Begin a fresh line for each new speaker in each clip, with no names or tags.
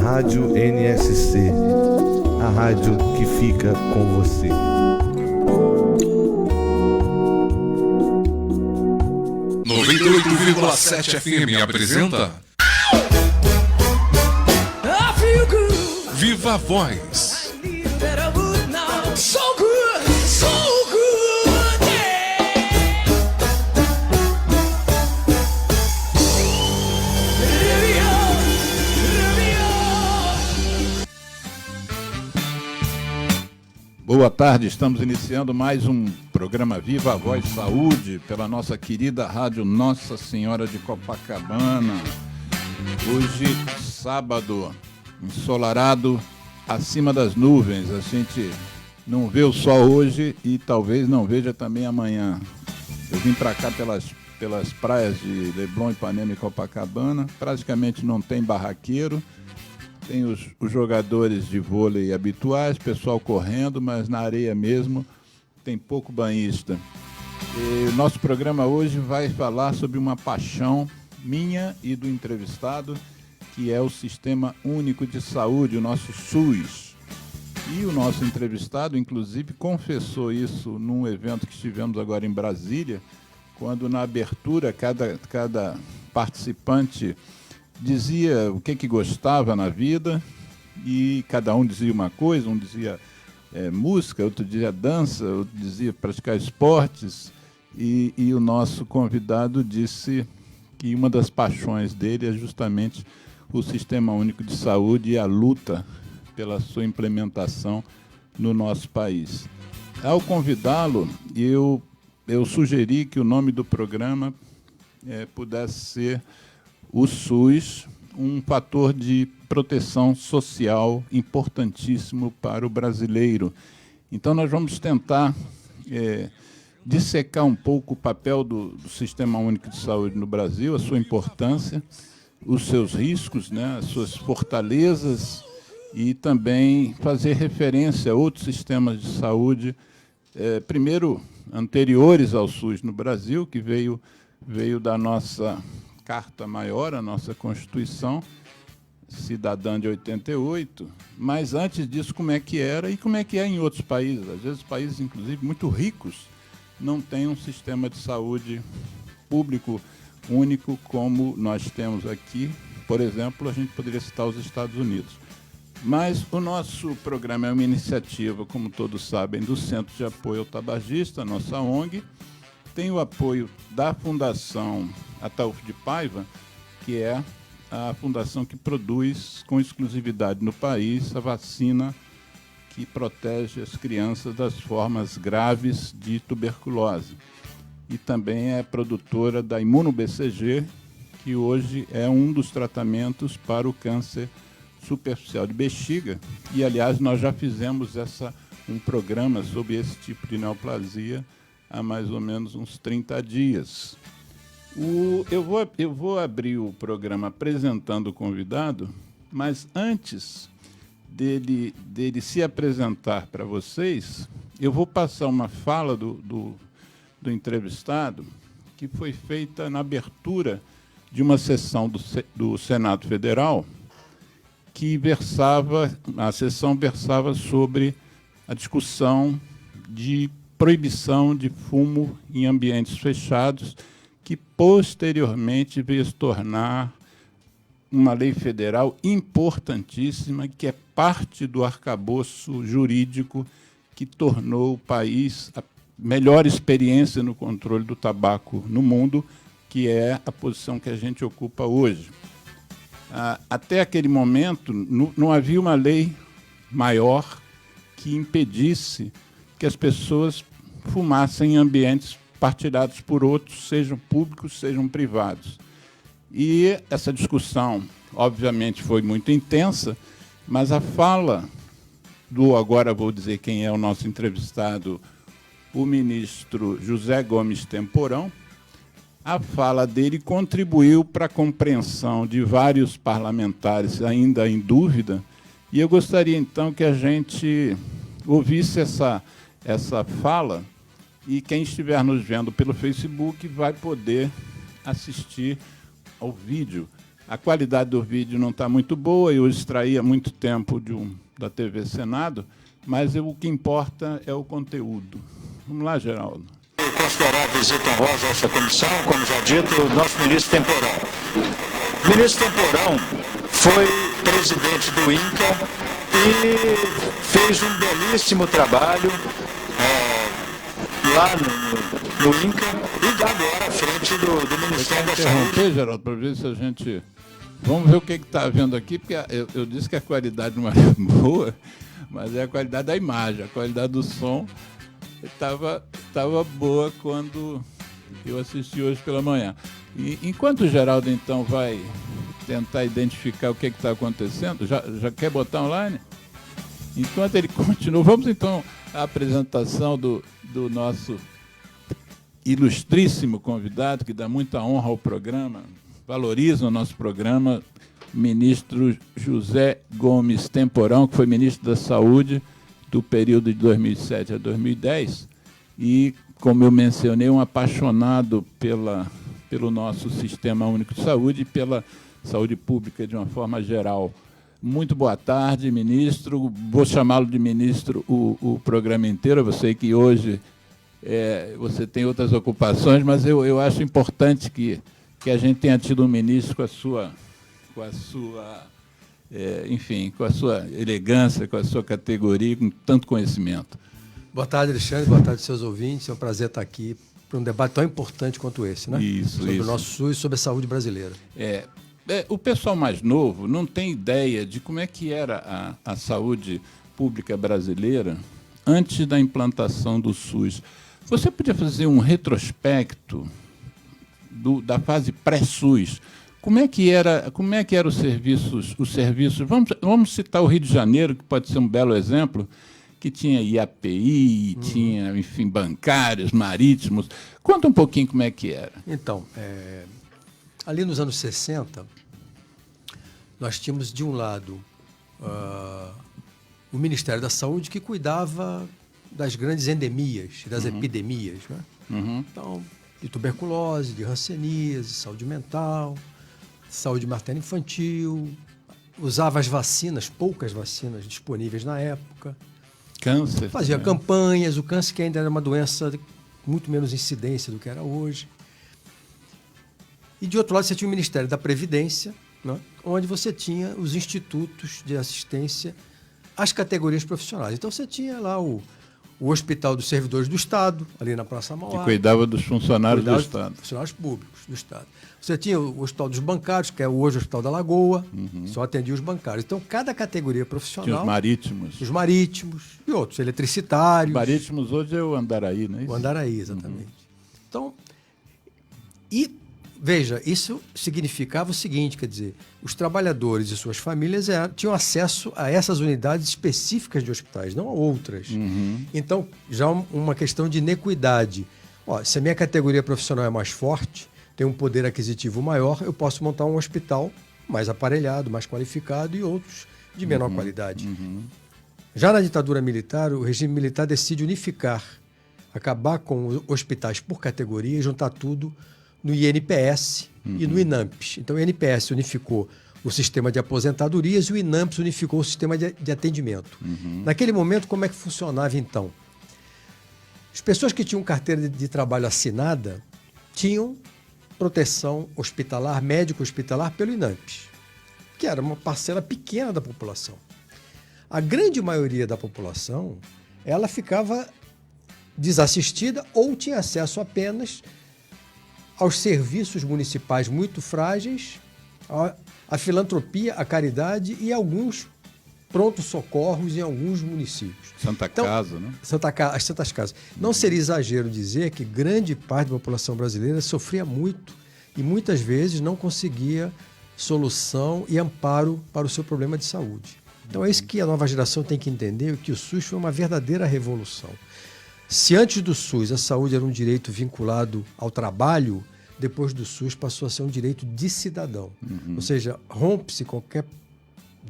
Rádio NSC, a rádio que fica com você.
Noventa e 98,7 FM apresenta Viva a Voz.
Boa tarde, estamos iniciando mais um programa Viva a Voz Saúde pela nossa querida rádio Nossa Senhora de Copacabana. Hoje, sábado, ensolarado, acima das nuvens. A gente não vê o sol hoje e talvez não veja também amanhã. Eu vim para cá pelas praias de Leblon, Ipanema e Copacabana. Praticamente não tem barraqueiro. Tem os jogadores de vôlei habituais, pessoal correndo, mas na areia mesmo tem pouco banhista. E o nosso programa hoje vai falar sobre uma paixão minha e do entrevistado, que é o Sistema Único de Saúde, o nosso SUS. E o nosso entrevistado, inclusive, confessou isso num evento que estivemos agora em Brasília, quando na abertura cada participante dizia o que gostava na vida e cada um dizia uma coisa, um dizia música, outro dizia dança, outro dizia praticar esportes e o nosso convidado disse que uma das paixões dele é justamente o Sistema Único de Saúde e a luta pela sua implementação no nosso país. Ao convidá-lo, eu sugeri que o nome do programa pudesse ser o SUS, um fator de proteção social importantíssimo para o brasileiro. Então, nós vamos tentar dissecar um pouco o papel do Sistema Único de Saúde no Brasil, a sua importância, os seus riscos, né, as suas fortalezas, e também fazer referência a outros sistemas de saúde, primeiro, anteriores ao SUS no Brasil, que veio da nossa Carta Maior, a nossa Constituição Cidadã de 88, mas antes disso como é que era e como é que é em outros países. Às vezes países, inclusive, muito ricos, não têm um sistema de saúde público único como nós temos aqui. Por exemplo, a gente poderia citar os Estados Unidos. Mas o nosso programa é uma iniciativa, como todos sabem, do Centro de Apoio ao Tabagista, a nossa ONG. Tem o apoio da Fundação Ataulfo de Paiva, que é a fundação que produz com exclusividade no país a vacina que protege as crianças das formas graves de tuberculose. E também é produtora da Imuno-BCG, que hoje é um dos tratamentos para o câncer superficial de bexiga. E, aliás, nós já fizemos um programa sobre esse tipo de neoplasia há mais ou menos uns 30 dias. Eu vou abrir o programa apresentando o convidado, mas antes dele se apresentar para vocês, eu vou passar uma fala do entrevistado que foi feita na abertura de uma sessão do Senado Federal a sessão versava sobre a discussão de proibição de fumo em ambientes fechados, que posteriormente veio se tornar uma lei federal importantíssima, que é parte do arcabouço jurídico que tornou o país a melhor experiência no controle do tabaco no mundo, que é a posição que a gente ocupa hoje. Até aquele momento, não havia uma lei maior que impedisse que as pessoas fumassem em ambientes partilhados por outros, sejam públicos, sejam privados. E essa discussão, obviamente, foi muito intensa, mas a fala agora vou dizer quem é o nosso entrevistado, o ministro José Gomes Temporão, a fala dele contribuiu para a compreensão de vários parlamentares ainda em dúvida, e eu gostaria, então, que a gente ouvisse essa fala, e quem estiver nos vendo pelo Facebook vai poder assistir ao vídeo. A qualidade do vídeo não está muito boa, eu extraí há muito tempo da TV Senado, mas o que importa é o conteúdo. Vamos lá, Geraldo.
Considerar a visita honrosa a essa comissão, como já dito, o nosso ministro Temporão. O ministro Temporão foi presidente do INCA e fez um belíssimo trabalho lá no INCA e agora à frente do Ministério da Saúde.
Interromper, Geraldo, para ver se a gente... Vamos ver o que está havendo aqui, porque eu disse que a qualidade não é boa, mas é a qualidade da imagem, a qualidade do som estava boa quando eu assisti hoje pela manhã. E enquanto o Geraldo, então, vai tentar identificar o que está acontecendo, já quer botar online? Enquanto ele continua, vamos então à apresentação do nosso ilustríssimo convidado, que dá muita honra ao programa, valoriza o nosso programa, ministro José Gomes Temporão, que foi ministro da Saúde do período de 2007 a 2010, e, como eu mencionei, um apaixonado pelo nosso Sistema Único de Saúde e pela saúde pública de uma forma geral. Muito boa tarde, ministro. Vou chamá-lo de ministro o programa inteiro. Eu sei que hoje você tem outras ocupações, mas eu acho importante que a gente tenha tido um ministro com a sua elegância, com a sua categoria, com tanto conhecimento.
Boa tarde, Alexandre. Boa tarde, seus ouvintes. É um prazer estar aqui para um debate tão importante quanto esse, né? Sobre o nosso SUS e sobre a saúde brasileira.
O pessoal mais novo não tem ideia de como é que era a saúde pública brasileira antes da implantação do SUS. Você podia fazer um retrospecto da fase pré-SUS? Como é que eram os serviços? Vamos citar o Rio de Janeiro, que pode ser um belo exemplo, que tinha IAPI, tinha, enfim, bancários, marítimos. Conta um pouquinho como é que era.
Então, ali nos anos 60, nós tínhamos, de um lado, o Ministério da Saúde, que cuidava das grandes endemias, das epidemias, né? Então, de tuberculose, de hanseníase, saúde mental, saúde materno-infantil, usava as vacinas, poucas vacinas disponíveis na época.
Câncer.
Fazia campanhas, o câncer que ainda era uma doença de muito menos incidência do que era hoje. E, de outro lado, você tinha o Ministério da Previdência, né, onde você tinha os institutos de assistência às categorias profissionais. Então, você tinha lá o Hospital dos Servidores do Estado, ali na Praça Mauá.
Que cuidava dos funcionários do Estado.
Funcionários públicos do Estado. Você tinha o Hospital dos Bancários, que é hoje o Hospital da Lagoa, só atendia os bancários. Então, cada categoria profissional...
Tinha os marítimos.
Os marítimos e outros, eletricitários.
Marítimos hoje é o Andaraí, não é isso?
O Andaraí, exatamente. Então, veja, isso significava o seguinte, quer dizer, os trabalhadores e suas famílias tinham acesso a essas unidades específicas de hospitais, não a outras. Então, já uma questão de inequidade. Se a minha categoria profissional é mais forte, tem um poder aquisitivo maior, eu posso montar um hospital mais aparelhado, mais qualificado e outros de menor qualidade. Já na ditadura militar, o regime militar decide unificar, acabar com hospitais por categoria e juntar tudo no INPS e no INAMPS. Então, o INPS unificou o sistema de aposentadorias e o INAMPS unificou o sistema de atendimento. Naquele momento, como é que funcionava, então? As pessoas que tinham carteira de trabalho assinada tinham proteção hospitalar, médico hospitalar, pelo INAMPS, que era uma parcela pequena da população. A grande maioria da população, ela ficava desassistida ou tinha acesso apenas aos serviços municipais muito frágeis, à filantropia, à caridade e alguns prontos-socorros em alguns municípios.
Santa Casa, né?
As Santas Casas. Não seria exagero dizer que grande parte da população brasileira sofria muito e muitas vezes não conseguia solução e amparo para o seu problema de saúde. Então é isso que a nova geração tem que entender, que o SUS foi uma verdadeira revolução. Se antes do SUS a saúde era um direito vinculado ao trabalho, depois do SUS passou a ser um direito de cidadão. Ou seja, rompe-se qualquer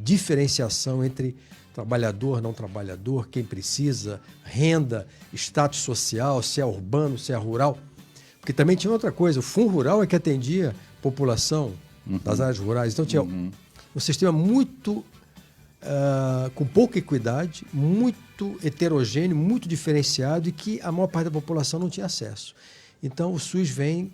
diferenciação entre trabalhador, não trabalhador, quem precisa, renda, status social, se é urbano, se é rural. Porque também tinha outra coisa, o Fundo Rural é que atendia população das áreas rurais. Então tinha um sistema muito com pouca equidade, muito heterogêneo, muito diferenciado e que a maior parte da população não tinha acesso. Então o SUS vem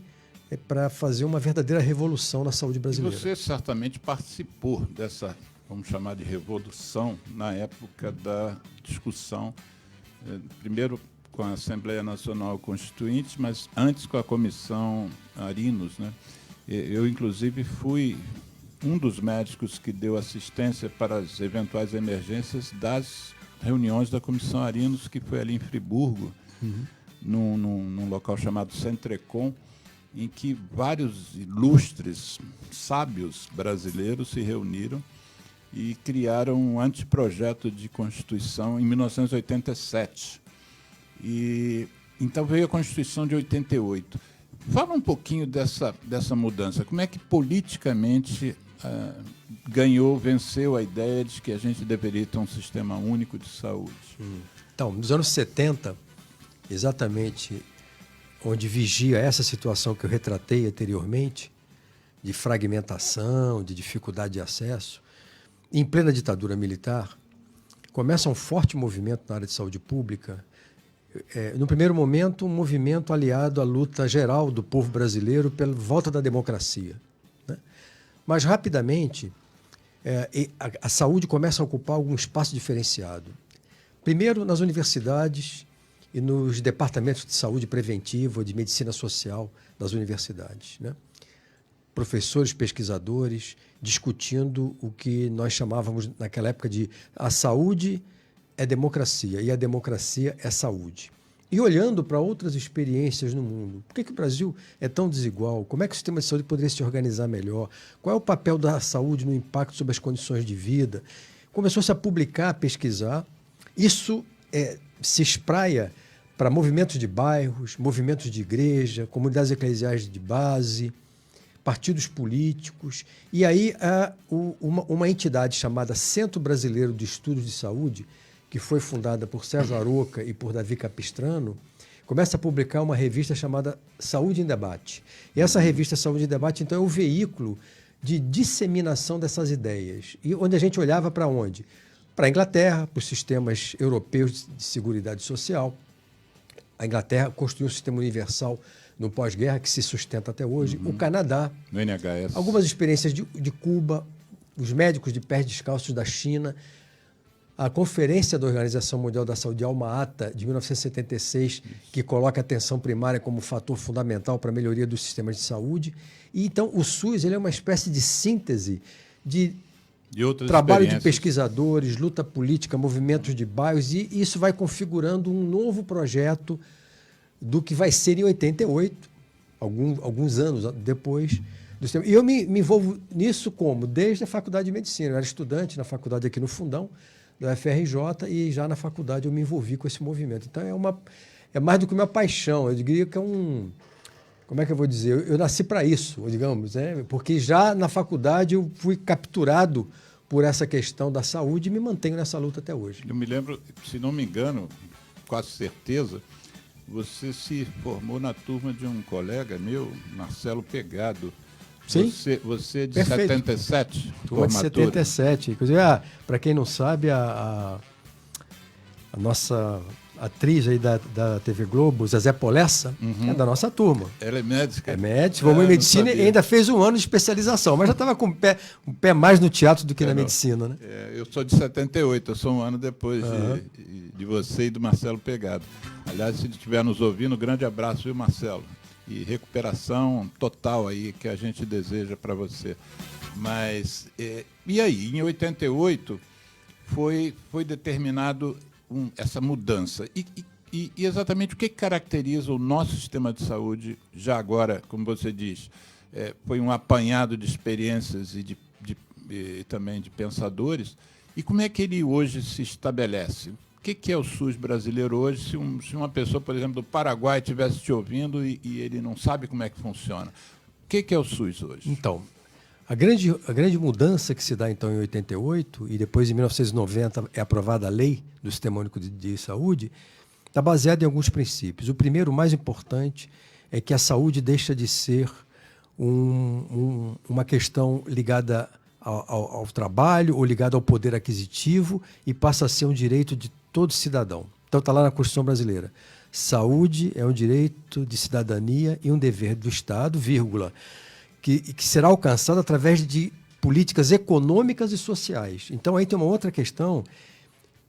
para fazer uma verdadeira revolução na saúde brasileira.
E você certamente participou dessa, vamos chamar de revolução, na época da discussão, primeiro com a Assembleia Nacional Constituinte, mas antes com a Comissão Arinos, né? Eu, inclusive, fui um dos médicos que deu assistência para as eventuais emergências das reuniões da Comissão Arinos, que foi ali em Friburgo, num local chamado Centrecom, em que vários ilustres sábios brasileiros se reuniram e criaram um anteprojeto de Constituição em 1987. E então veio a Constituição de 88. Fala um pouquinho dessa mudança. Como é que politicamente venceu a ideia de que a gente deveria ter um sistema único de saúde?
Então, nos anos 70, exatamente onde vigia essa situação que eu retratei anteriormente, de fragmentação, de dificuldade de acesso, em plena ditadura militar, começa um forte movimento na área de saúde pública. No primeiro momento, um movimento aliado à luta geral do povo brasileiro pela volta da democracia, né? Mas, rapidamente, a saúde começa a ocupar algum espaço diferenciado. Primeiro, nas universidades e nos departamentos de saúde preventiva, de medicina social das universidades, né? Professores, pesquisadores, discutindo o que nós chamávamos naquela época de a saúde é democracia e a democracia é saúde. E olhando para outras experiências no mundo, por que o Brasil é tão desigual? Como é que o sistema de saúde poderia se organizar melhor? Qual é o papel da saúde no impacto sobre as condições de vida? Começou-se a publicar, a pesquisar. Isso se espraia para movimentos de bairros, movimentos de igreja, comunidades eclesiais de base, partidos políticos. E aí uma entidade chamada Centro Brasileiro de Estudos de Saúde, que foi fundada por Sérgio Aroca e por Davi Capistrano, começa a publicar uma revista chamada Saúde em Debate. E essa revista Saúde em Debate, então, é o veículo de disseminação dessas ideias. E onde a gente olhava para onde? Para a Inglaterra, para os sistemas europeus de seguridade social. A Inglaterra construiu um sistema universal no pós-guerra que se sustenta até hoje. O Canadá.
No NHS.
Algumas experiências de Cuba, os médicos de pés descalços da China. A Conferência da Organização Mundial da Saúde, Alma-Ata, de 1976, que coloca a atenção primária como fator fundamental para a melhoria dos sistemas de saúde. E, então, o SUS ele é uma espécie de síntese de trabalho de pesquisadores, luta política, movimentos de bairros, e isso vai configurando um novo projeto do que vai ser em 88, alguns anos depois do sistema. E eu me envolvo nisso como? Desde a Faculdade de Medicina. Eu era estudante na faculdade aqui no Fundão, da UFRJ, e já na faculdade eu me envolvi com esse movimento. Então é mais do que uma paixão, eu diria que é como é que eu vou dizer? Eu nasci para isso, digamos, né? Porque já na faculdade eu fui capturado por essa questão da saúde e me mantenho nessa luta até hoje.
Eu me lembro, se não me engano, quase certeza, você se formou na turma de um colega meu, Marcelo Pegado.
Sim.
Você é de
Perfeito.
77?
Turma de 77. Inclusive, para quem não sabe, a nossa atriz aí da TV Globo, Zezé Polessa, é da nossa turma.
Ela é médica?
É médica, formou em medicina e ainda fez um ano de especialização, mas já estava com um pé mais no teatro do que na medicina, né?
Eu sou de 78, eu sou um ano depois de você e do Marcelo Pegado. Aliás, se ele estiver nos ouvindo, um grande abraço, viu, Marcelo? E recuperação total aí que a gente deseja para você. Mas, e aí, em 88, foi determinado essa mudança. E exatamente o que caracteriza o nosso sistema de saúde, já agora, como você diz, foi um apanhado de experiências e também de pensadores, e como é que ele hoje se estabelece? O que é o SUS brasileiro hoje, se uma pessoa, por exemplo, do Paraguai estivesse te ouvindo e ele não sabe como é que funciona? O que é o SUS hoje?
Então, a grande mudança que se dá, então, em 88, e depois, em 1990, é aprovada a Lei do Sistema Único de Saúde, está baseada em alguns princípios. O primeiro, o mais importante, é que a saúde deixa de ser uma questão ligada ao trabalho ou ligada ao poder aquisitivo e passa a ser um direito de todo cidadão. Então está lá na Constituição brasileira. Saúde é um direito de cidadania e um dever do Estado, vírgula, que será alcançado através de políticas econômicas e sociais. Então aí tem uma outra questão,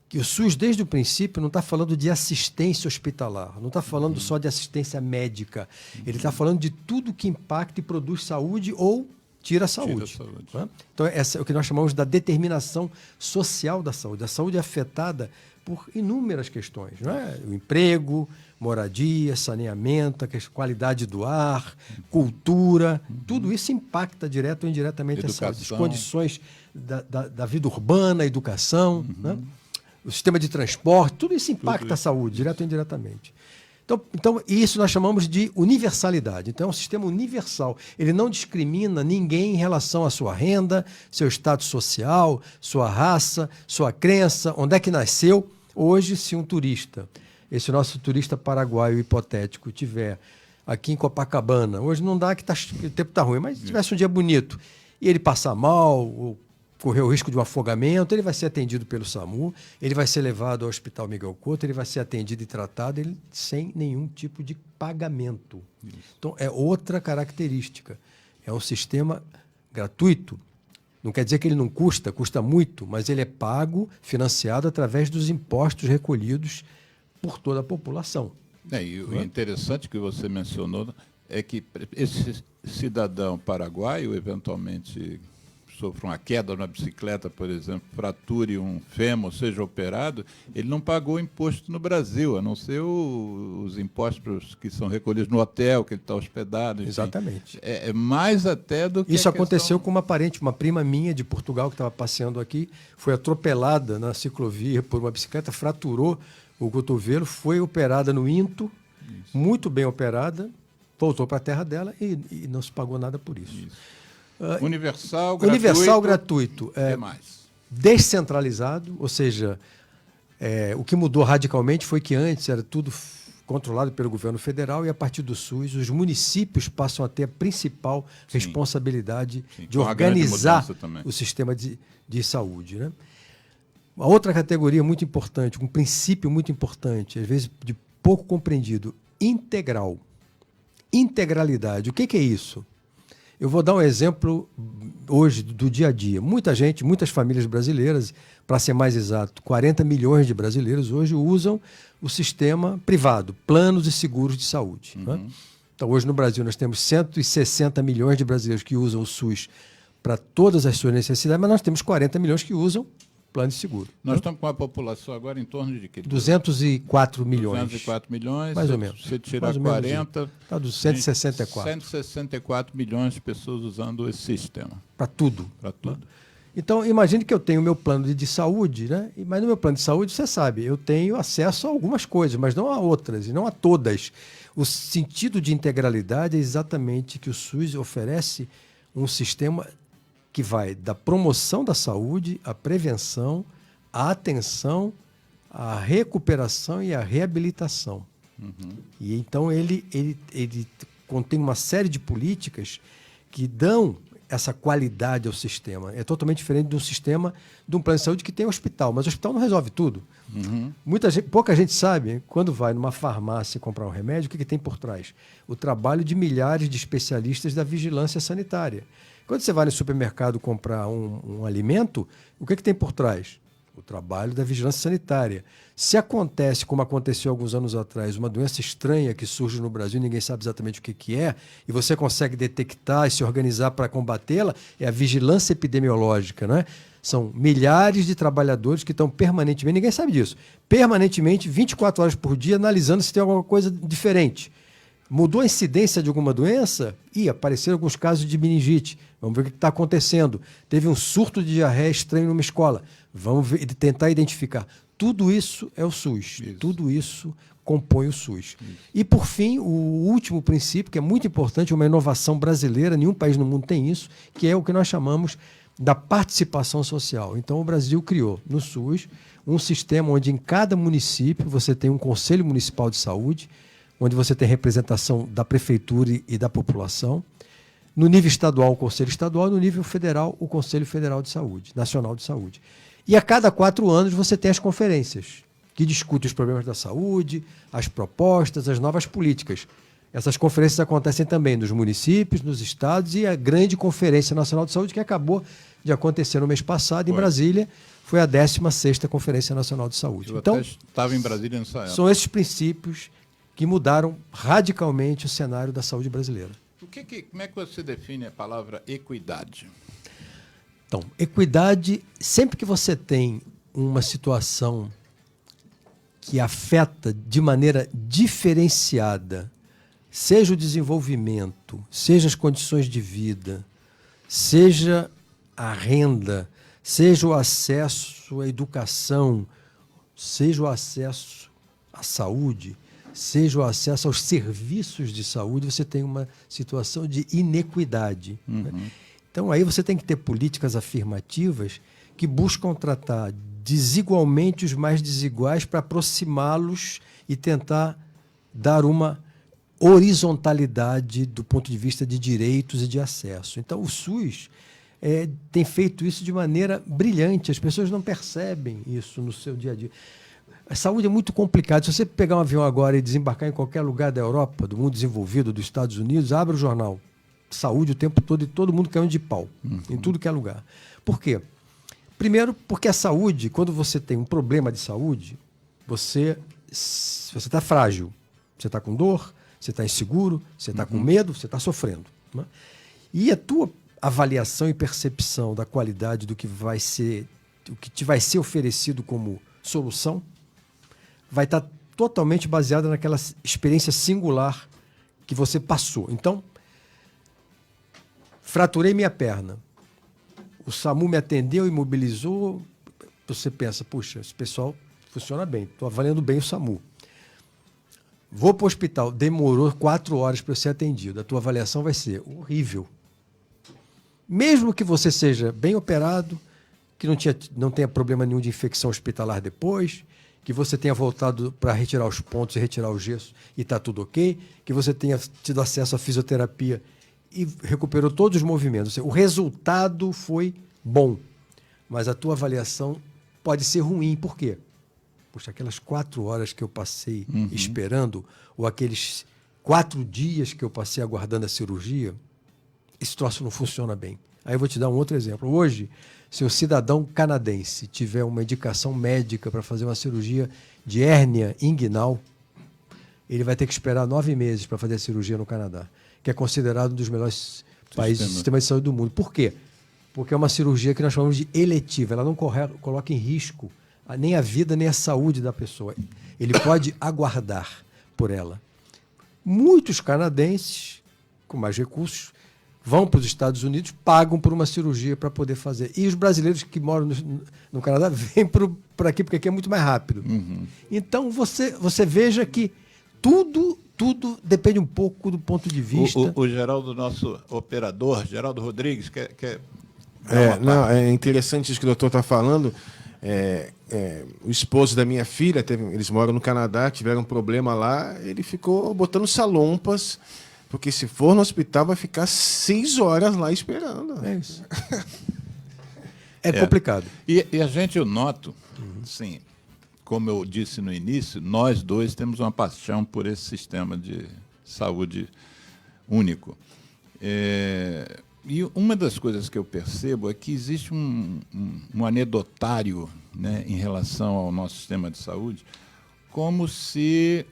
que o SUS, desde o princípio, não está falando de assistência hospitalar, não está falando só de assistência médica, ele está falando de tudo que impacta e produz saúde ou tira a saúde. Né? Então, essa é o que nós chamamos da determinação social da saúde. A saúde é afetada por inúmeras questões, não é? O emprego, moradia, saneamento, a qualidade do ar, cultura, tudo isso impacta direto ou indiretamente a saúde. As condições da vida urbana, educação, né? O sistema de transporte, tudo isso impacta a saúde, direto ou indiretamente. Então, isso nós chamamos de universalidade. Então, é um sistema universal. Ele não discrimina ninguém em relação à sua renda, seu status social, sua raça, sua crença, onde é que nasceu. Hoje, se um turista, esse nosso turista paraguaio hipotético, tiver aqui em Copacabana, hoje não dá que o tempo está ruim, mas se tivesse um dia bonito e ele passar mal, ou correr o risco de um afogamento, ele vai ser atendido pelo SAMU, ele vai ser levado ao Hospital Miguel Couto, ele vai ser atendido e tratado sem nenhum tipo de pagamento. Isso. Então, é outra característica. É um sistema gratuito. Não quer dizer que ele não custa muito, mas ele é pago, financiado através dos impostos recolhidos por toda a população.
E o interessante que você mencionou é que esse cidadão paraguaio, eventualmente, sofre uma queda na bicicleta, por exemplo, frature um fêmur, seja operado, ele não pagou imposto no Brasil, a não ser os impostos que são recolhidos no hotel, que ele está hospedado. Enfim.
Exatamente.
É mais até do que
isso aconteceu com uma parente, uma prima minha de Portugal, que estava passeando aqui, foi atropelada na ciclovia por uma bicicleta, fraturou o cotovelo, foi operada no INTO, muito bem operada, voltou para a terra dela e não se pagou nada por isso.
Universal,
gratuito.
Mais.
Descentralizado, ou seja, o que mudou radicalmente foi que antes era tudo controlado pelo governo federal e a partir do SUS os municípios passam a ter a principal responsabilidade de organizar o sistema de saúde. Né? Uma outra categoria muito importante, um princípio muito importante, às vezes de pouco compreendido, integral. Integralidade. O que é isso? Eu vou dar um exemplo hoje do dia a dia. Muitas famílias brasileiras, para ser mais exato, 40 milhões de brasileiros hoje usam o sistema privado, planos e seguros de saúde. Né? Então, hoje no Brasil nós temos 160 milhões de brasileiros que usam o SUS para todas as suas necessidades, mas nós temos 40 milhões que usam plano de seguro.
Nós estamos com a população agora em torno de quê?
204 milhões.
204 milhões.
Mais ou menos.
Se tirar 40...
Está dos 164.
164 milhões de pessoas usando esse sistema.
Para tudo.
Para tudo.
Então, imagine que eu tenho o meu plano de saúde, né? Mas no meu plano de saúde, você sabe, eu tenho acesso a algumas coisas, mas não a outras, e não a todas. O sentido de integralidade é exatamente que o SUS oferece um sistema que vai da promoção da saúde, à prevenção, à atenção, à recuperação e à reabilitação. E então ele contém uma série de políticas que dão essa qualidade ao sistema. É totalmente diferente de um sistema, de um plano de saúde que tem hospital, mas o hospital não resolve tudo. Pouca gente sabe, quando vai numa farmácia comprar um remédio, o que tem por trás? O trabalho de milhares de especialistas da vigilância sanitária. Quando você vai no supermercado comprar um alimento, o que tem por trás? O trabalho da vigilância sanitária. Se acontece, como aconteceu alguns anos atrás, uma doença estranha que surge no Brasil, ninguém sabe exatamente o que é, e você consegue detectar e se organizar para combatê-la, é a vigilância epidemiológica, não é? São milhares de trabalhadores que estão permanentemente, ninguém sabe disso, permanentemente, 24 horas por dia, analisando se tem alguma coisa diferente. Mudou a incidência de alguma doença? Apareceram alguns casos de meningite. Vamos ver o que está acontecendo. Teve um surto de diarreia estranho numa escola. Vamos tentar identificar. Tudo isso é o SUS. Isso. Tudo isso compõe o SUS. Isso. E, por fim, o último princípio, que é muito importante, uma inovação brasileira, nenhum país no mundo tem isso, que é o que nós chamamos da participação social. Então, o Brasil criou, no SUS, um sistema onde em cada município você tem um Conselho Municipal de Saúde, onde você tem representação da prefeitura e da população. No nível estadual, o Conselho Estadual, no nível federal, o Conselho Federal de Saúde, Nacional de Saúde. E a cada 4 anos você tem as conferências, que discutem os problemas da saúde, as propostas, as novas políticas. Essas conferências acontecem também nos municípios, nos estados, e a grande Conferência Nacional de Saúde, que acabou de acontecer no mês passado, em Brasília, foi a 16ª Conferência Nacional de Saúde.
Eu
então,
estava em Brasília nessa época.
São esses princípios que mudaram radicalmente o cenário da saúde brasileira.
Como é que você define a palavra equidade?
Então, equidade, sempre que você tem uma situação que afeta de maneira diferenciada, seja o desenvolvimento, seja as condições de vida, seja a renda, seja o acesso à educação, seja o acesso à saúde, seja o acesso aos serviços de saúde, você tem uma situação de inequidade. Né? Então, aí você tem que ter políticas afirmativas que buscam tratar desigualmente os mais desiguais para aproximá-los e tentar dar uma horizontalidade do ponto de vista de direitos e de acesso. Então, o SUS tem feito isso de maneira brilhante. As pessoas não percebem isso no seu dia a dia. A saúde é muito complicada. Se você pegar um avião agora e desembarcar em qualquer lugar da Europa, do mundo desenvolvido, dos Estados Unidos, abre o jornal saúde o tempo todo e todo mundo caindo de pau, em tudo que é lugar. Por quê? Primeiro, porque a saúde, quando você tem um problema de saúde, você está frágil, você está com dor, você está inseguro, você está com medo, você está sofrendo. Né? E a tua avaliação e percepção da qualidade do que vai ser, o que te vai ser oferecido como solução, vai estar totalmente baseada naquela experiência singular que você passou. Então, fraturei minha perna. O SAMU me atendeu, imobilizou. Você pensa, puxa, esse pessoal funciona bem, estou avaliando bem o SAMU. Vou para o hospital, demorou 4 horas para eu ser atendido. A tua avaliação vai ser horrível. Mesmo que você seja bem operado, que não tenha problema nenhum de infecção hospitalar depois, que você tenha voltado para retirar os pontos e retirar o gesso e está tudo ok, que você tenha tido acesso à fisioterapia e recuperou todos os movimentos. O resultado foi bom, mas a tua avaliação pode ser ruim. Por quê? Poxa, aquelas 4 horas que eu passei esperando, ou aqueles 4 dias que eu passei aguardando a cirurgia, esse troço não funciona bem. Aí eu vou te dar um outro exemplo. Hoje, se o cidadão canadense tiver uma indicação médica para fazer uma cirurgia de hérnia inguinal, ele vai ter que esperar 9 meses para fazer a cirurgia no Canadá, que é considerado um dos melhores países do sistema de saúde do mundo. Por quê? Porque é uma cirurgia que nós chamamos de eletiva. Ela não coloca em risco nem a vida, nem a saúde da pessoa. Ele pode aguardar por ela. Muitos canadenses, com mais recursos, vão para os Estados Unidos, pagam por uma cirurgia para poder fazer. E os brasileiros que moram no Canadá vêm para aqui, porque aqui é muito mais rápido. Então, você veja que tudo depende um pouco do ponto de vista...
O Geraldo, nosso operador, Geraldo Rodrigues, quer
é interessante isso que o doutor está falando. O esposo da minha filha, eles moram no Canadá, tiveram um problema lá, ele ficou botando salompas, porque se for no hospital vai ficar 6 horas lá esperando.
É isso. É complicado.
E a gente, eu noto, sim, como eu disse no início, nós dois temos uma paixão por esse sistema de saúde único. E uma das coisas que eu percebo é que existe um anedotário, né, em relação ao nosso sistema de saúde, como se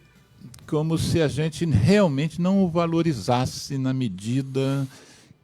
a gente realmente não o valorizasse na medida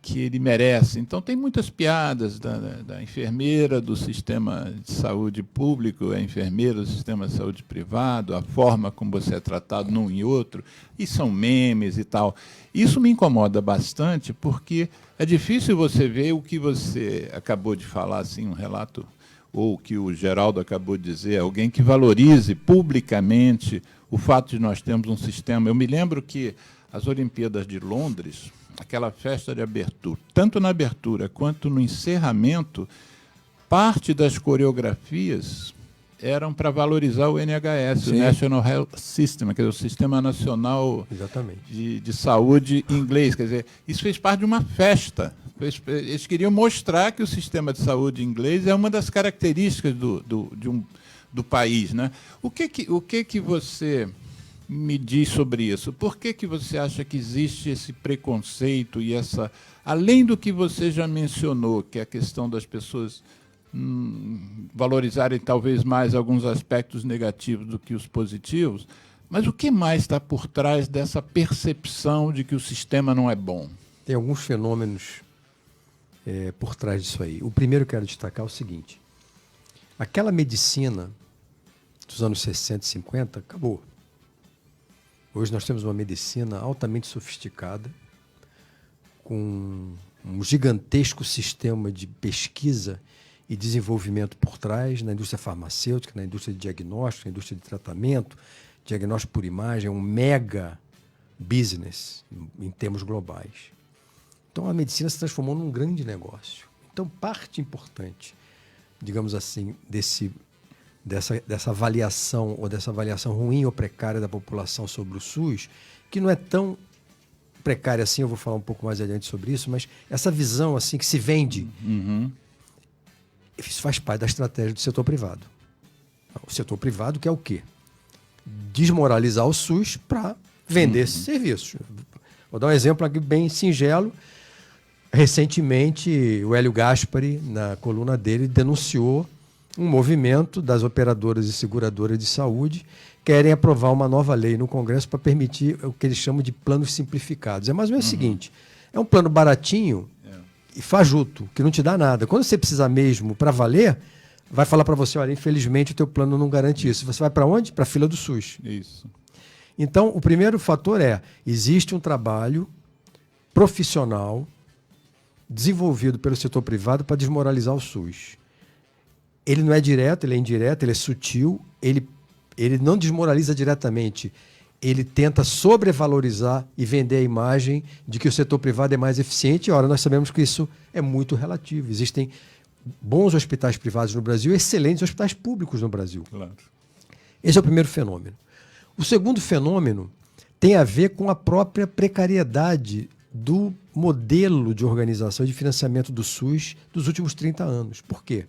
que ele merece. Então, tem muitas piadas da enfermeira do sistema de saúde público, a enfermeira do sistema de saúde privado, a forma como você é tratado num e outro, e são memes e tal. Isso me incomoda bastante, porque é difícil você ver o que você acabou de falar, assim, um relato, ou o que o Geraldo acabou de dizer, alguém que valorize publicamente o fato de nós termos um sistema. Eu me lembro que as Olimpíadas de Londres, aquela festa de abertura, tanto na abertura quanto no encerramento, parte das coreografias eram para valorizar o NHS,
Sim.
o National Health System, quer dizer, o Sistema Nacional
Exatamente.
de Saúde em inglês. Quer dizer, isso fez parte de uma festa. Eles queriam mostrar que o sistema de saúde inglês é uma das características do país, né? O que você me diz sobre isso? Por que você acha que existe esse preconceito e essa... Além do que você já mencionou, que é a questão das pessoas valorizarem talvez mais alguns aspectos negativos do que os positivos, mas o que mais está por trás dessa percepção de que o sistema não é bom?
Tem alguns fenômenos por trás disso aí. O primeiro que eu quero destacar é o seguinte. Aquela medicina dos anos 60 e 50 acabou. Hoje nós temos uma medicina altamente sofisticada, com um gigantesco sistema de pesquisa e desenvolvimento por trás, na indústria farmacêutica, na indústria de diagnóstico, na indústria de tratamento, diagnóstico por imagem, um mega business em termos globais. Então a medicina se transformou num grande negócio. Então parte importante, digamos assim, dessa avaliação ou dessa avaliação ruim ou precária da população sobre o SUS, que não é tão precária assim, eu vou falar um pouco mais adiante sobre isso, mas essa visão assim que se vende, isso faz parte da estratégia do setor privado. O setor privado quer o quê? Desmoralizar o SUS para vender esses serviços. Vou dar um exemplo aqui bem singelo. Recentemente, o Hélio Gaspari, na coluna dele, denunciou um movimento das operadoras e seguradoras de saúde querem aprovar uma nova lei no Congresso para permitir o que eles chamam de planos simplificados. É mais ou menos o seguinte, é um plano baratinho e fajuto, que não te dá nada. Quando você precisar mesmo para valer, vai falar para você, olha, infelizmente o teu plano não garante isso. Você vai para onde? Para a fila do SUS.
Isso.
Então, o primeiro fator existe um trabalho profissional desenvolvido pelo setor privado para desmoralizar o SUS. Ele não é direto, ele é indireto, ele é sutil, ele não desmoraliza diretamente, ele tenta sobrevalorizar e vender a imagem de que o setor privado é mais eficiente. Ora, nós sabemos que isso é muito relativo. Existem bons hospitais privados no Brasil e excelentes hospitais públicos no Brasil.
Claro.
Esse é o primeiro fenômeno. O segundo fenômeno tem a ver com a própria precariedade do modelo de organização e de financiamento do SUS dos últimos 30 anos. Por quê?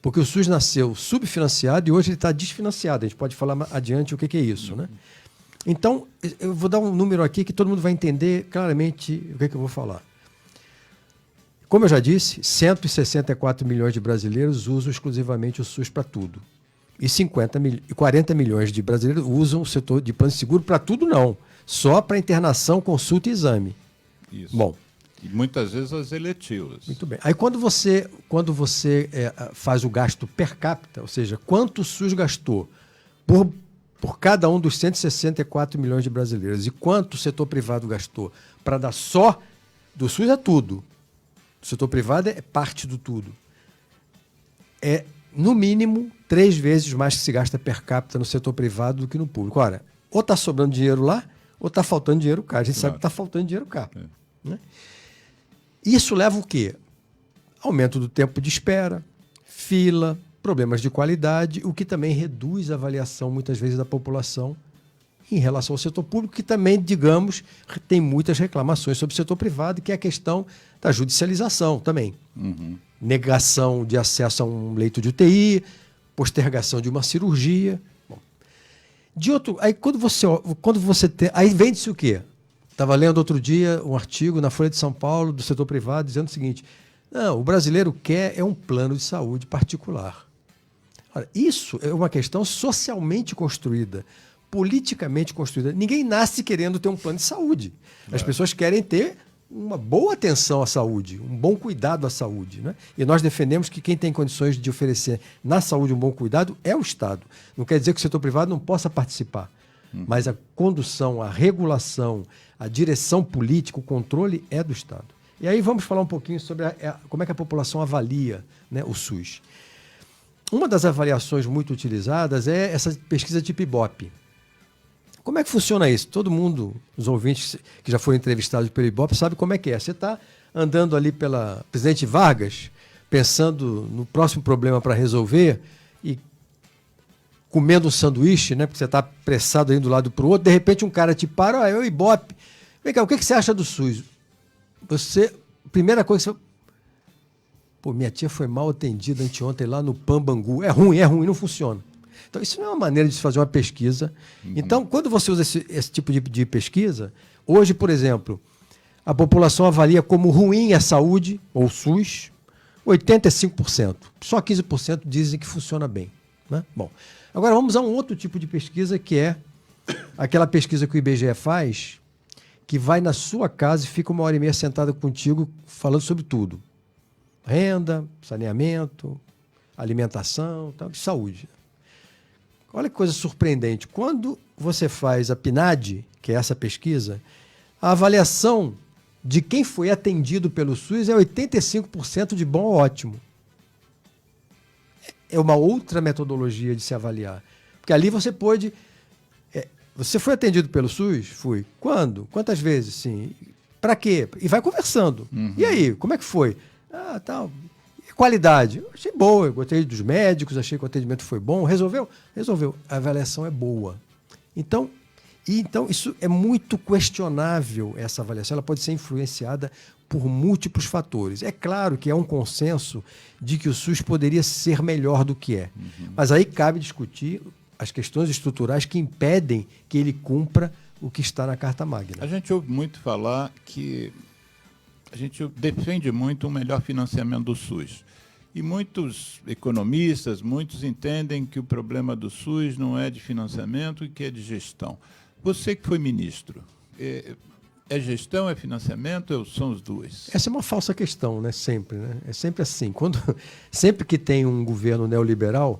Porque o SUS nasceu subfinanciado e hoje ele está desfinanciado. A gente pode falar adiante o que é isso, né? Então, eu vou dar um número aqui que todo mundo vai entender claramente o que eu vou falar. Como eu já disse, 164 milhões de brasileiros usam exclusivamente o SUS para tudo. E 40 milhões de brasileiros usam o setor de plano de seguro para tudo, não. Só para internação, consulta e exame.
Isso.
Bom.
E muitas vezes as eletivas.
Muito bem. Aí quando você faz o gasto per capita, ou seja, quanto o SUS gastou por cada um dos 164 milhões de brasileiros e quanto o setor privado gastou para dar só do SUS é tudo. O setor privado é parte do tudo. É, no mínimo, 3 vezes mais que se gasta per capita no setor privado do que no público. Ora, ou está sobrando dinheiro lá, ou está faltando dinheiro cá. A gente sabe que está faltando dinheiro cá. Né? Isso leva o quê? Aumento do tempo de espera, fila, problemas de qualidade, o que também reduz a avaliação, muitas vezes, da população em relação ao setor público, que também, digamos, tem muitas reclamações sobre o setor privado, que é a questão da judicialização também. Negação de acesso a um leito de UTI, postergação de uma cirurgia. Bom, de outro, aí quando você tem, aí vende-se o quê? Estava lendo outro dia um artigo na Folha de São Paulo, do setor privado, dizendo o seguinte: não, o brasileiro quer um plano de saúde particular. Ora, isso é uma questão socialmente construída, politicamente construída. Ninguém nasce querendo ter um plano de saúde. As pessoas querem ter uma boa atenção à saúde, um bom cuidado à saúde. Né? E nós defendemos que quem tem condições de oferecer na saúde um bom cuidado é o Estado. Não quer dizer que o setor privado não possa participar. Mas a condução, a regulação, a direção política, o controle é do Estado. E aí vamos falar um pouquinho sobre como é que a população avalia, né, o SUS. Uma das avaliações muito utilizadas é essa pesquisa tipo Ibope. Como é que funciona isso? Todo mundo, os ouvintes que já foram entrevistados pelo Ibope, sabe como é que é. Você está andando ali pela Presidente Vargas, pensando no próximo problema para resolver, e comendo um sanduíche, né? Porque você está apressado aí do lado para o outro, de repente um cara te para, ó, eu Ibope. Vem cá, o que você acha do SUS? Primeira coisa que você... Pô, minha tia foi mal atendida anteontem lá no Pambangu. É ruim, não funciona. Então, isso não é uma maneira de se fazer uma pesquisa. Então, quando você usa esse tipo de pesquisa, hoje, por exemplo, a população avalia como ruim a saúde, ou SUS, 85%. Só 15% dizem que funciona bem. Né? Bom, agora vamos a um outro tipo de pesquisa, que é aquela pesquisa que o IBGE faz, que vai na sua casa e fica 1h30 sentada contigo falando sobre tudo. Renda, saneamento, alimentação, tal, saúde. Olha que coisa surpreendente. Quando você faz a PNAD, que é essa pesquisa, a avaliação de quem foi atendido pelo SUS é 85% de bom ou ótimo. É uma outra metodologia de se avaliar. Porque ali você pode... você foi atendido pelo SUS? Fui. Quando? Quantas vezes? Sim. Para quê? E vai conversando. E aí, como é que foi? Ah, tal. E qualidade? Eu achei boa. Eu gostei dos médicos, achei que o atendimento foi bom. Resolveu? Resolveu. A avaliação é boa. Então, isso é muito questionável, essa avaliação. Ela pode ser influenciada por múltiplos fatores. É claro que é um consenso de que o SUS poderia ser melhor do que é. Mas aí cabe discutir as questões estruturais que impedem que ele cumpra o que está na Carta Magna.
A gente ouve muito falar que a gente defende muito um melhor financiamento do SUS. E muitos economistas, muitos entendem que o problema do SUS não é de financiamento e que é de gestão. Você que foi ministro, é gestão, é financiamento ou são os dois?
Essa é uma falsa questão, né? Sempre, né? É sempre assim. Sempre que tem um governo neoliberal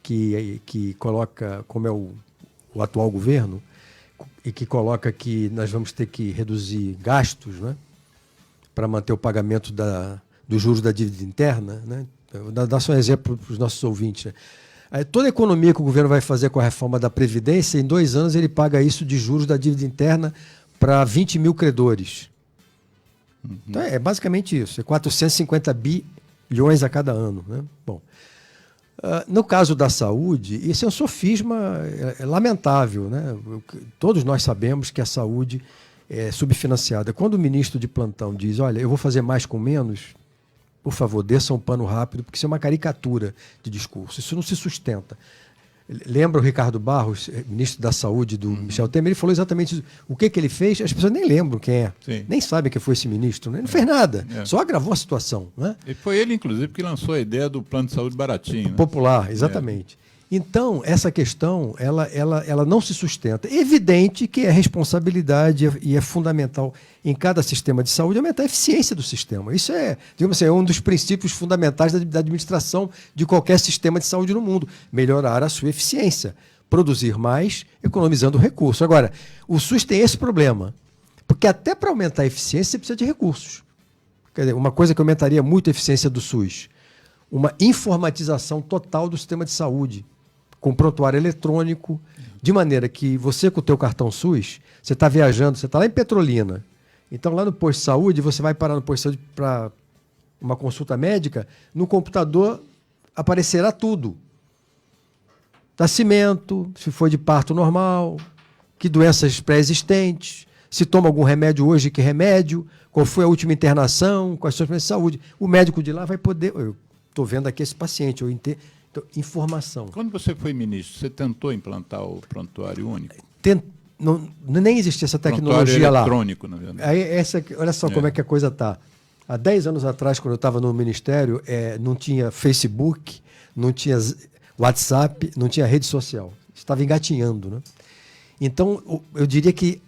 que coloca, como é o atual governo, e que coloca que nós vamos ter que reduzir gastos, né? Para manter o pagamento dos juros da dívida interna, né? Vou dar só um exemplo para os nossos ouvintes. Né? Toda a economia que o governo vai fazer com a reforma da Previdência, em 2 anos ele paga isso de juros da dívida interna para 20 mil credores. Então é basicamente isso, é 450 bilhões a cada ano. Né? Bom, no caso da saúde, isso é um sofisma lamentável. Né? Todos nós sabemos que a saúde é subfinanciada. Quando o ministro de plantão diz, olha, eu vou fazer mais com menos, por favor, desça um pano rápido, porque isso é uma caricatura de discurso. Isso não se sustenta. Lembra o Ricardo Barros, ministro da Saúde do Michel Temer? Ele falou exatamente isso. O que ele fez, as pessoas nem lembram quem é. Sim. Nem sabem quem foi esse ministro. Né? Ele não fez nada, só agravou a situação. Né?
E foi ele, inclusive, que lançou a ideia do plano de saúde baratinho. Né?
Popular, exatamente. Então, essa questão, ela não se sustenta. É evidente que é responsabilidade e é fundamental em cada sistema de saúde aumentar a eficiência do sistema. Isso é, digamos assim, é um dos princípios fundamentais da administração de qualquer sistema de saúde no mundo. Melhorar a sua eficiência, produzir mais, economizando recursos. Agora, o SUS tem esse problema, porque até para aumentar a eficiência você precisa de recursos. Quer dizer, uma coisa que aumentaria muito a eficiência do SUS, uma informatização total do sistema de saúde, com prontuário eletrônico, de maneira que você, com o teu cartão SUS, você está viajando, você está lá em Petrolina, então lá no posto de saúde, você vai parar no posto de saúde para uma consulta médica, no computador aparecerá tudo. Nascimento, se foi de parto normal, que doenças pré-existentes, se toma algum remédio hoje, que remédio, qual foi a última internação, quais são as problemas de saúde. O médico de lá vai poder... Eu estou vendo aqui esse paciente, eu entendo... Então, informação.
Quando você foi ministro, você tentou implantar o prontuário único?
Nem existia essa tecnologia lá.
Eletrônico, na verdade.
Aí, olha só como é que a coisa está. Há 10 anos atrás, quando eu estava no Ministério, não tinha Facebook, não tinha WhatsApp, não tinha rede social. Estava engatinhando. Né? Então, eu diria que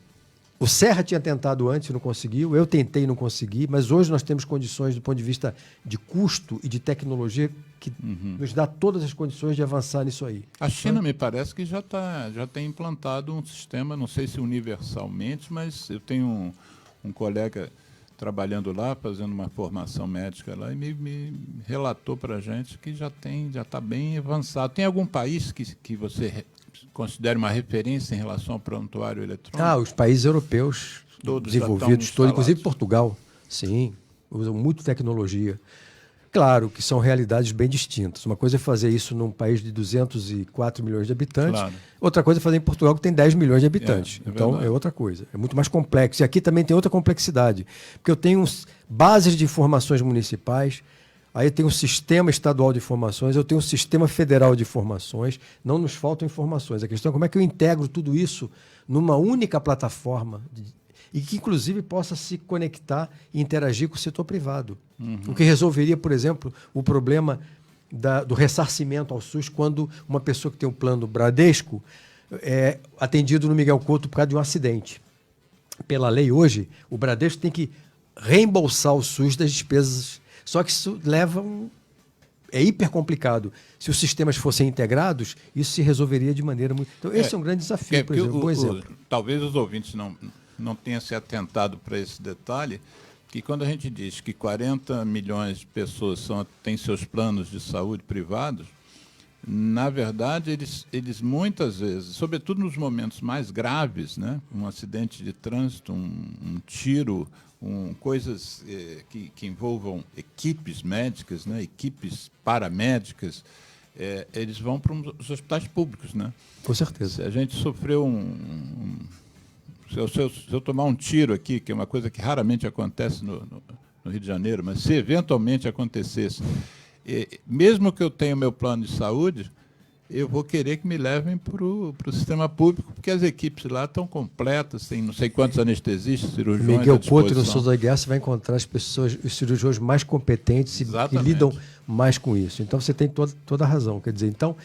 o Serra tinha tentado antes, não conseguiu. Eu tentei e não consegui. Mas hoje nós temos condições, do ponto de vista de custo e de tecnologia, que nos dá todas as condições de avançar nisso aí.
A China, me parece que já tem implantado um sistema, não sei se universalmente, mas eu tenho um colega trabalhando lá, fazendo uma formação médica lá, e me relatou para a gente que já está bem avançado. Tem algum país que você considere uma referência em relação ao prontuário eletrônico?
Os países europeus todos desenvolvidos, inclusive Portugal, sim, usam muito tecnologia. Claro que são realidades bem distintas. Uma coisa é fazer isso num país de 204 milhões de habitantes,
Claro.
outra coisa é fazer em Portugal, que tem 10 milhões de habitantes. Então,
verdade.
é outra coisa. É muito mais complexo. E aqui também tem outra complexidade, porque eu tenho bases de informações municipais, aí eu tenho um sistema estadual de informações, eu tenho um sistema federal de informações, não nos faltam informações. A questão é como é que eu integro tudo isso numa única plataforma e que, inclusive, possa se conectar e interagir com o setor privado. O que resolveria, por exemplo, o problema do ressarcimento ao SUS quando uma pessoa que tem um plano Bradesco é atendido no Miguel Couto por causa de um acidente. Pela lei hoje, o Bradesco tem que reembolsar o SUS das despesas. Só que isso é hiper complicado. Se os sistemas fossem integrados, isso se resolveria de maneira muito... Então, esse é um grande desafio, por exemplo. Um bom exemplo.
Talvez os ouvintes não tenham se atentado para esse detalhe, que quando a gente diz que 40 milhões de pessoas têm seus planos de saúde privados, na verdade, eles muitas vezes, sobretudo nos momentos mais graves, né, um acidente de trânsito, um tiro, coisas que envolvam equipes médicas, né, equipes paramédicas, eles vão para os hospitais públicos. Né?
Com certeza.
Se a gente sofreu se eu tomar um tiro aqui, que é uma coisa que raramente acontece no Rio de Janeiro, mas se eventualmente acontecesse, mesmo que eu tenha o meu plano de saúde, eu vou querer que me levem para o sistema público, porque as equipes lá estão completas, tem não sei quantos anestesistas, cirurgiões.
Miguel Couto e no Souza Aguiar você vai encontrar os cirurgiões mais competentes e que lidam mais com isso. Então você tem toda a razão. Quer dizer, então,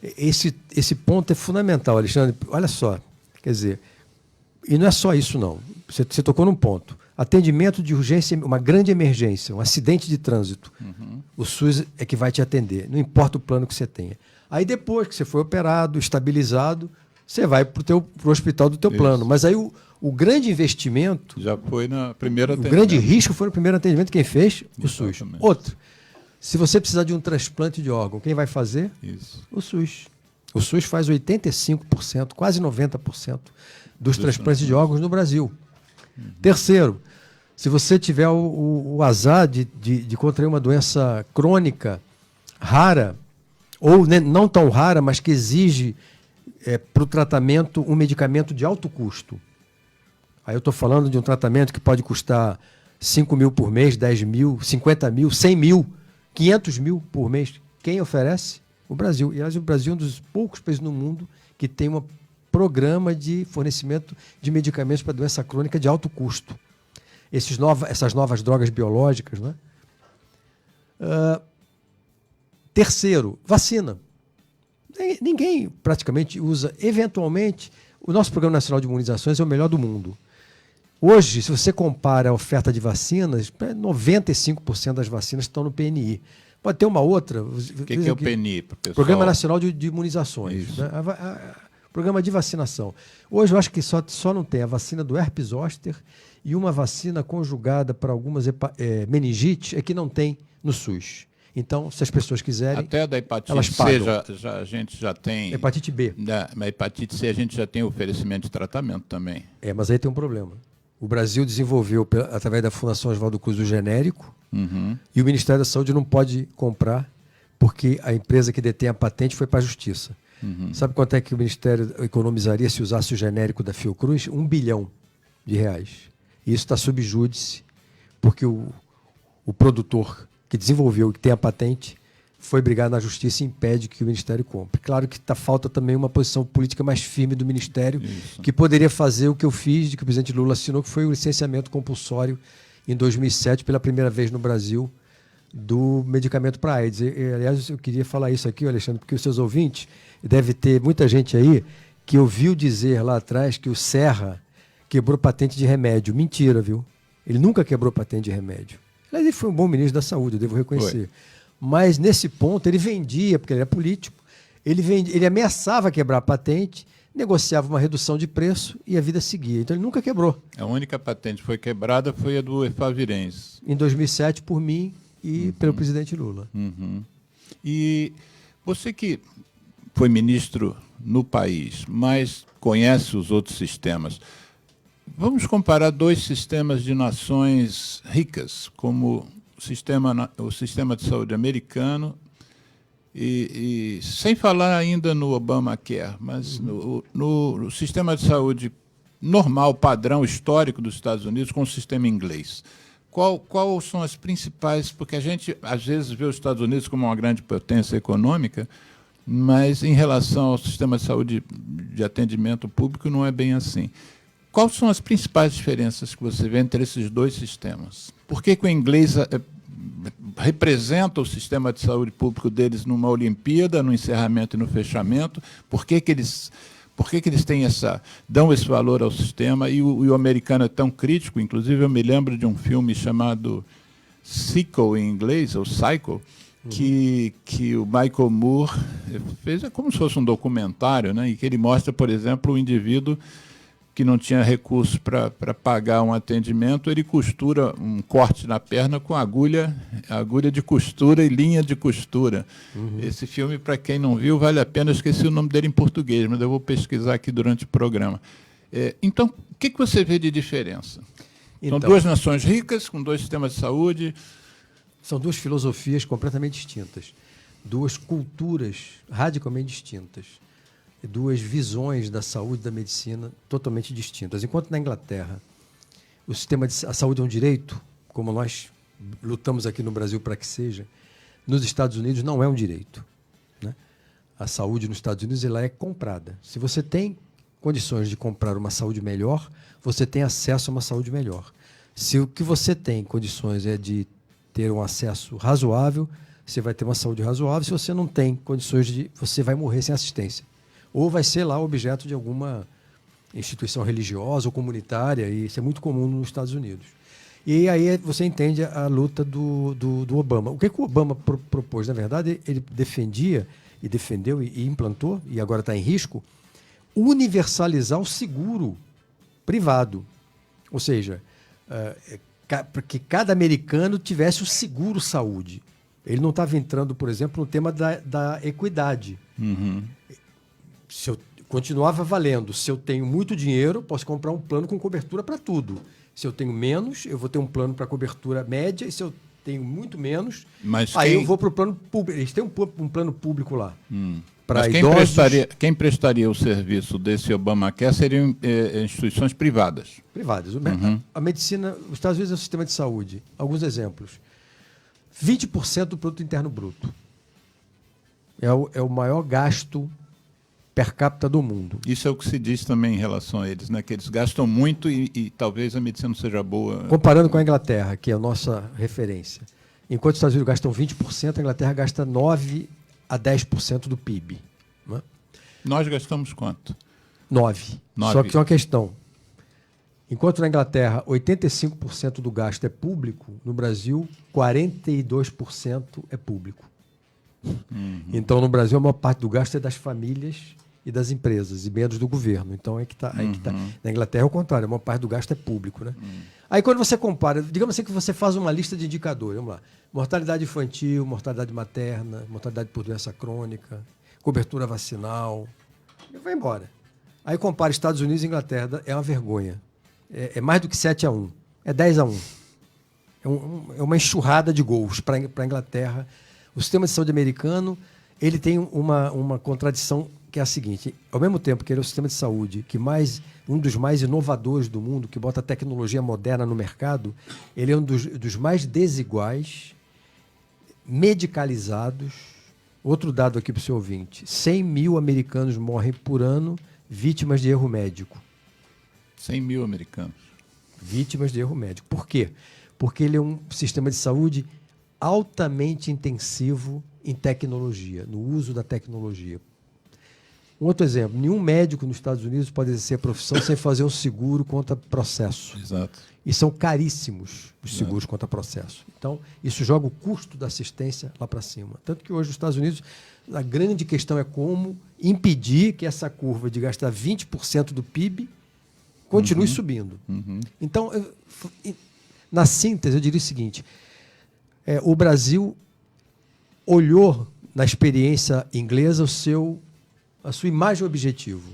esse ponto é fundamental, Alexandre. Olha só, quer dizer, e não é só isso, não. Você tocou num ponto. Atendimento de urgência, uma grande emergência, um acidente de trânsito. O SUS é que vai te atender, não importa o plano que você tenha. Aí depois que você foi operado, estabilizado, você vai para o hospital do teu plano. Mas aí o grande investimento...
Já foi na primeira
atendimento. O grande risco foi no primeiro atendimento. Quem fez? O SUS. Outro. Se você precisar de um transplante de órgão, quem vai fazer?
Isso.
O SUS. O SUS faz 85%, quase 90% dos transplantes de órgãos no Brasil. Terceiro, se você tiver o azar de contrair uma doença crônica rara, ou não tão rara, mas que exige para o tratamento um medicamento de alto custo. Aí eu estou falando de um tratamento que pode custar 5 mil por mês, 10 mil, 50 mil, 100 mil, 500 mil por mês. Quem oferece? O Brasil. E, aliás, o Brasil é um dos poucos países no mundo que tem um programa de fornecimento de medicamentos para doença crônica de alto custo. Essas novas drogas biológicas, né? Terceiro, vacina. Ninguém praticamente usa. Eventualmente, o nosso Programa Nacional de Imunizações é o melhor do mundo. Hoje, se você compara a oferta de vacinas, 95% das vacinas estão no PNI. Pode ter uma outra.
O que é o PNI?
Programa Nacional de Imunizações. Né? Programa de vacinação. Hoje eu acho que só não tem a vacina do herpes zoster e uma vacina conjugada para algumas meningites que não tem no SUS. Então, se as pessoas quiserem,
até da hepatite
elas
C a gente já tem...
Hepatite B.
Na hepatite C a gente já tem oferecimento de tratamento também.
Mas aí tem um problema. O Brasil desenvolveu, através da Fundação Oswaldo Cruz, o genérico, e o Ministério da Saúde não pode comprar, porque a empresa que detém a patente foi para a Justiça. Sabe quanto é que o Ministério economizaria se usasse o genérico da Fiocruz? R$1 bilhão. E isso está sob júdice, porque o produtor que desenvolveu e que tem a patente foi brigar na Justiça e impede que o Ministério compre. Claro que falta também uma posição política mais firme do Ministério, que poderia fazer o que eu fiz, de que o presidente Lula assinou, que foi o licenciamento compulsório em 2007, pela primeira vez no Brasil, do medicamento para AIDS. Aliás, eu queria falar isso aqui, Alexandre, porque os seus ouvintes, deve ter muita gente aí que ouviu dizer lá atrás que o Serra quebrou patente de remédio. Mentira, viu? Ele nunca quebrou patente de remédio. Aliás, ele foi um bom ministro da Saúde, eu devo reconhecer. Foi. Mas, nesse ponto, ele vendia, porque ele era político, ele ameaçava quebrar a patente, negociava uma redução de preço e a vida seguia. Então, ele nunca quebrou.
A única patente que foi quebrada foi a do Efavirenz.
Em 2007, por mim e pelo presidente Lula.
E você que foi ministro no país, mas conhece os outros sistemas, vamos comparar dois sistemas de nações ricas, como o sistema de saúde americano, e sem falar ainda no Obamacare, mas no sistema de saúde normal, padrão, histórico dos Estados Unidos, com o sistema inglês. Qual são as principais... Porque a gente, às vezes, vê os Estados Unidos como uma grande potência econômica, mas, em relação ao sistema de saúde de atendimento público, não é bem assim. Quais são as principais diferenças que você vê entre esses dois sistemas? Por que o inglês representa o sistema de saúde público deles numa Olimpíada, no encerramento e no fechamento? Por que eles dão esse valor ao sistema? E o americano é tão crítico. Inclusive, eu me lembro de um filme chamado Psycho, em inglês, ou Psycho, que o Michael Moore fez, como se fosse um documentário, né, e que ele mostra, por exemplo, o indivíduo que não tinha recursos para pagar um atendimento, ele costura um corte na perna com agulha de costura e linha de costura. Esse filme, para quem não viu, vale a pena. Eu esqueci o nome dele em português, mas eu vou pesquisar aqui durante o programa. Então, o que você vê de diferença? São duas nações ricas, com dois sistemas de saúde.
São duas filosofias completamente distintas, duas culturas radicalmente distintas, duas visões da saúde e da medicina totalmente distintas. Enquanto na Inglaterra a saúde é um direito, como nós lutamos aqui no Brasil para que seja, nos Estados Unidos não é um direito, né? A saúde nos Estados Unidos ela é comprada. Se você tem condições de comprar uma saúde melhor, você tem acesso a uma saúde melhor. Se o que você tem condições é de ter um acesso razoável, você vai ter uma saúde razoável. Se você não tem condições você vai morrer sem assistência. Ou vai ser lá objeto de alguma instituição religiosa ou comunitária, e isso é muito comum nos Estados Unidos. E aí você entende a luta do Obama. O que o Obama propôs? Na verdade, ele defendia, e defendeu, e implantou, e agora está em risco, universalizar o seguro privado. Ou seja, para que cada americano tivesse o seguro saúde. Ele não estava entrando, por exemplo, no tema da equidade. Se eu continuava valendo, se eu tenho muito dinheiro, posso comprar um plano com cobertura para tudo. Se eu tenho menos, eu vou ter um plano para cobertura média, e se eu tenho muito menos, aí eu vou para o plano público. Eles têm um plano público lá.
Mas quem prestaria o serviço desse Obamacare seriam instituições privadas.
Privadas. A medicina, os Estados Unidos é um sistema de saúde. Alguns exemplos. 20% do produto interno bruto. É o maior gasto per capita do mundo.
Isso é o que se diz também em relação a eles, né? Que eles gastam muito e talvez a medicina não seja boa.
Comparando com a Inglaterra, que é a nossa referência. Enquanto os Estados Unidos gastam 20%, a Inglaterra gasta 9% a 10% do PIB. Né?
Nós gastamos quanto?
9%. Só que tem uma questão. Enquanto na Inglaterra 85% do gasto é público, no Brasil 42% é público. Então, no Brasil, a maior parte do gasto é das famílias e das empresas, e menos do governo. Então, aí que tá. Na Inglaterra é o contrário, a maior parte do gasto é público. Né? Aí, quando você compara, digamos assim que você faz uma lista de indicadores, vamos lá, mortalidade infantil, mortalidade materna, mortalidade por doença crônica, cobertura vacinal, e vai embora. Aí compara Estados Unidos e Inglaterra, é uma vergonha. É mais do que 7-1, é 10-1. É uma enxurrada de gols para a Inglaterra. O sistema de saúde americano ele tem uma contradição que é a seguinte: ao mesmo tempo que ele é o sistema de saúde um dos mais inovadores do mundo, que bota tecnologia moderna no mercado, ele é um dos mais desiguais, medicalizados. Outro dado aqui para o seu ouvinte: 100 mil americanos morrem por ano vítimas de erro médico.
100 mil americanos.
Vítimas de erro médico. Por quê? Porque ele é um sistema de saúde altamente intensivo em tecnologia, no uso da tecnologia. Um outro exemplo: nenhum médico nos Estados Unidos pode exercer a profissão sem fazer um seguro contra processo.
Exato.
E são caríssimos os seguros contra processo. Então, isso joga o custo da assistência lá para cima. Tanto que hoje, nos Estados Unidos, a grande questão é como impedir que essa curva de gastar 20% do PIB continue subindo. Então, na síntese, eu diria o seguinte: o Brasil olhou na experiência inglesa a sua imagem objetivo.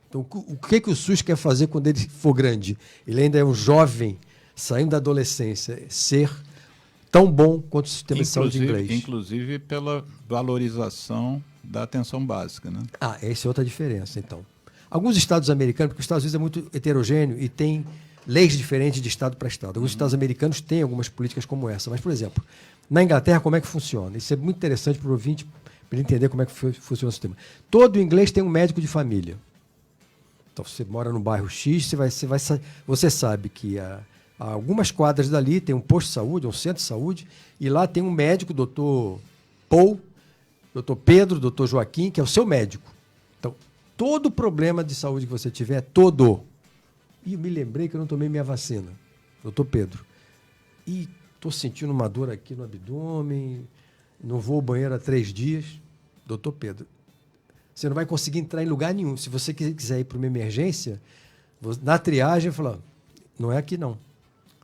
Então, o que o SUS quer fazer quando ele for grande? Ele ainda é um jovem, saindo da adolescência, ser tão bom quanto o sistema de saúde inglês.
Inclusive pela valorização da atenção básica, né?
Essa é outra diferença, então. Alguns estados americanos, porque os Estados Unidos é muito heterogêneo e tem leis diferentes de estado para estado. Alguns estados americanos têm algumas políticas como essa. Mas, por exemplo, na Inglaterra, como é que funciona? Isso é muito interessante para o ouvinte, para ele entender como é que funciona o sistema. Todo inglês tem um médico de família. Então, você mora no bairro X, você sabe que a algumas quadras dali tem um posto de saúde, um centro de saúde, e lá tem um médico, doutor Paul, doutor Pedro, doutor Joaquim, que é o seu médico. Então, todo problema de saúde que você tiver, E eu me lembrei que eu não tomei minha vacina, doutor Pedro. E estou sentindo uma dor aqui no abdômen, não vou ao banheiro há 3 dias. Doutor Pedro, você não vai conseguir entrar em lugar nenhum. Se você quiser ir para uma emergência, na triagem, fala, não é aqui não.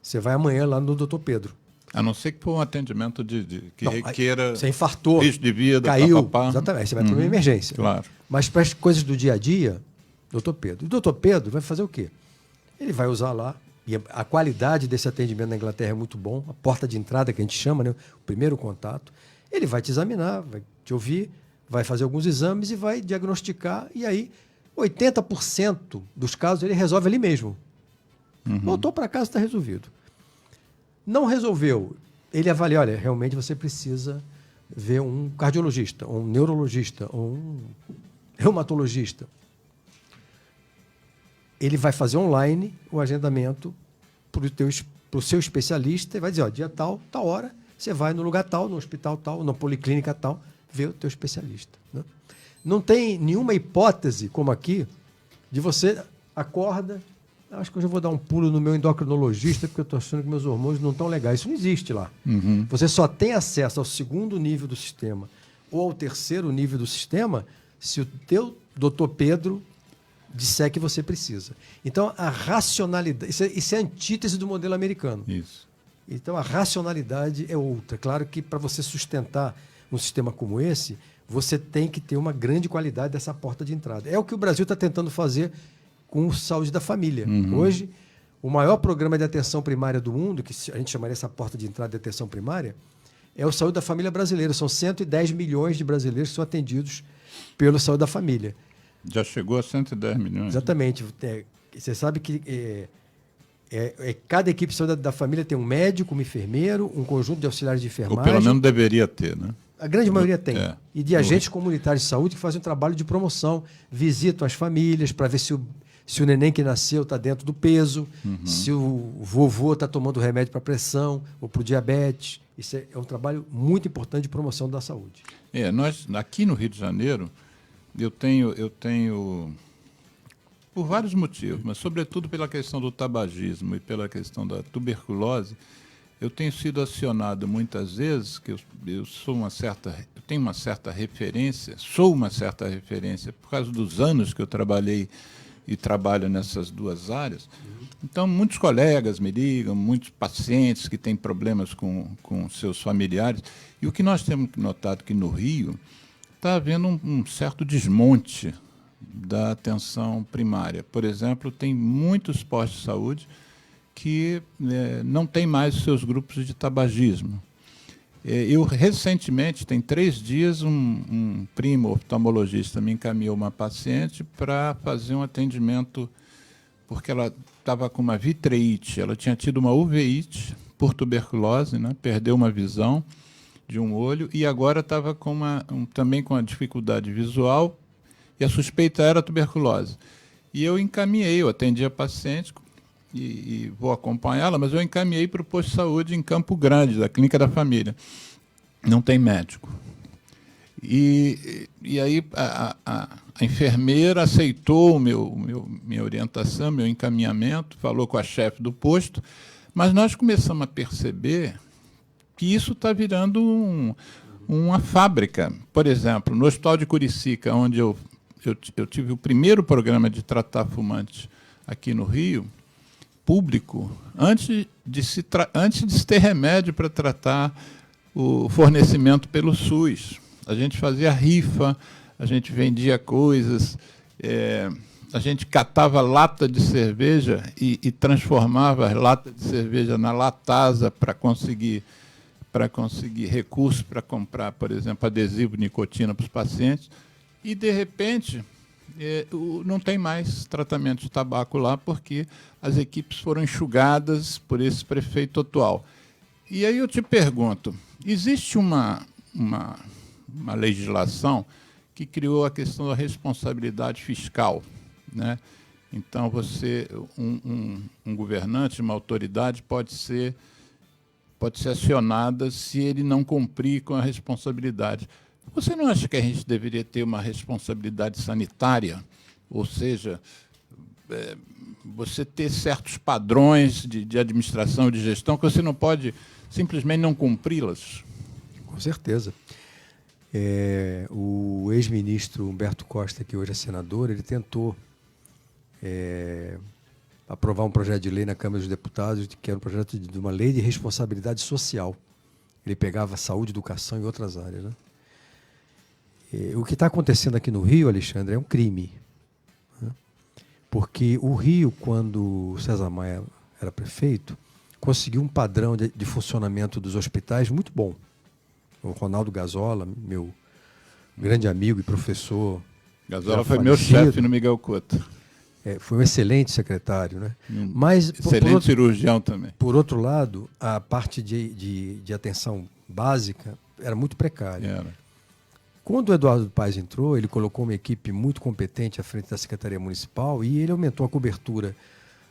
Você vai amanhã lá no doutor Pedro.
A não ser que for um atendimento que requeira...
Você infartou,
risco de vida,
caiu.
Papapá.
Exatamente, você vai para uma emergência.
Claro.
Mas para as coisas do dia a dia, doutor Pedro. E o doutor Pedro vai fazer o quê? Ele vai usar lá, e a qualidade desse atendimento na Inglaterra é muito bom, a porta de entrada que a gente chama, né, o primeiro contato. Ele vai te examinar, vai te ouvir, vai fazer alguns exames e vai diagnosticar, e aí 80% dos casos ele resolve ali mesmo. Voltou para casa, está resolvido. Não resolveu, ele avalia, olha, realmente você precisa ver um cardiologista, um neurologista, um reumatologista. Ele vai fazer online o agendamento para o seu especialista e vai dizer, ó, dia tal, tal hora, você vai no lugar tal, no hospital tal, na policlínica tal, ver o teu especialista. Né? Não tem nenhuma hipótese, como aqui, de você acorda, acho que eu já vou dar um pulo no meu endocrinologista porque eu estou achando que meus hormônios não estão legais. Isso não existe lá. Você só tem acesso ao segundo nível do sistema ou ao terceiro nível do sistema se o teu doutor Pedro disser que você precisa. Então, a racionalidade... Isso é a antítese do modelo americano.
Isso.
Então, a racionalidade é outra. Claro que para você sustentar um sistema como esse, você tem que ter uma grande qualidade dessa porta de entrada. É o que o Brasil está tentando fazer com saúde da família. Hoje, o maior programa de atenção primária do mundo, que a gente chamaria essa porta de entrada de atenção primária, é o Saúde da Família Brasileira. São 110 milhões de brasileiros que são atendidos pelo Saúde da Família.
Já chegou a 110 milhões.
Exatamente. Você sabe que cada equipe de saúde da família tem um médico, um enfermeiro, um conjunto de auxiliares de enfermagem.
Ou pelo menos deveria ter, né?
A grande maioria tem. E de agentes comunitários de saúde que fazem um trabalho de promoção, visitam as famílias para ver se o neném que nasceu está dentro do peso, se o vovô está tomando remédio para pressão ou para o diabetes. Isso é um trabalho muito importante de promoção da saúde.
Nós, aqui no Rio de Janeiro, eu tenho, por vários motivos, mas sobretudo pela questão do tabagismo e pela questão da tuberculose, eu tenho sido acionado muitas vezes, que eu tenho uma certa referência, sou uma certa referência, por causa dos anos que eu trabalhei e trabalho nessas duas áreas. Então, muitos colegas me ligam, muitos pacientes que têm problemas com seus familiares. E o que nós temos notado que no Rio está havendo um certo desmonte da atenção primária. Por exemplo, tem muitos postos de saúde que não têm mais os seus grupos de tabagismo. Eu, recentemente, tem 3 dias, um primo oftalmologista me encaminhou uma paciente para fazer um atendimento, porque ela estava com uma vitreite, ela tinha tido uma uveíte por tuberculose, né, perdeu uma visão de um olho e agora estava com também com uma dificuldade visual e a suspeita era tuberculose. E eu encaminhei, eu atendi a paciente e vou acompanhá-la, mas eu encaminhei para o posto de saúde em Campo Grande, da Clínica da Família. Não tem médico. E aí a enfermeira aceitou minha orientação, meu encaminhamento, falou com a chefe do posto, mas nós começamos a perceber que isso está virando uma fábrica. Por exemplo, no Hospital de Curicica, onde eu tive o primeiro programa de tratar fumantes aqui no Rio, público, antes de se ter remédio para tratar o fornecimento pelo SUS. A gente fazia rifa, a gente vendia coisas, a gente catava lata de cerveja e transformava as latas de cerveja na latasa para conseguir para conseguir recursos para comprar, por exemplo, adesivo de nicotina para os pacientes, e, de repente, não tem mais tratamento de tabaco lá, porque as equipes foram enxugadas por esse prefeito atual. E aí eu te pergunto, existe uma legislação que criou a questão da responsabilidade fiscal, né? Então, um governante, uma autoridade, pode ser acionada se ele não cumprir com a responsabilidade. Você não acha que a gente deveria ter uma responsabilidade sanitária? Ou seja, você ter certos padrões de administração, de gestão, que você não pode simplesmente não cumpri-las?
Com certeza. O ex-ministro Humberto Costa, que hoje é senador, ele tentou aprovar um projeto de lei na Câmara dos Deputados, que era um projeto de uma lei de responsabilidade social. Ele pegava saúde, educação e outras áreas, né? O que está acontecendo aqui no Rio, Alexandre, é um crime, né? Porque o Rio, quando o César Maia era prefeito, conseguiu um padrão de funcionamento dos hospitais muito bom. O Ronaldo Gazola, meu grande amigo e professor.
Gazola foi meu chefe no Miguel Couto.
Foi um excelente secretário, né? Mas,
excelente cirurgião também.
Por outro lado, a parte de atenção básica era muito precária.
Era.
Quando o Eduardo Paes entrou, ele colocou uma equipe muito competente à frente da Secretaria Municipal e ele aumentou a cobertura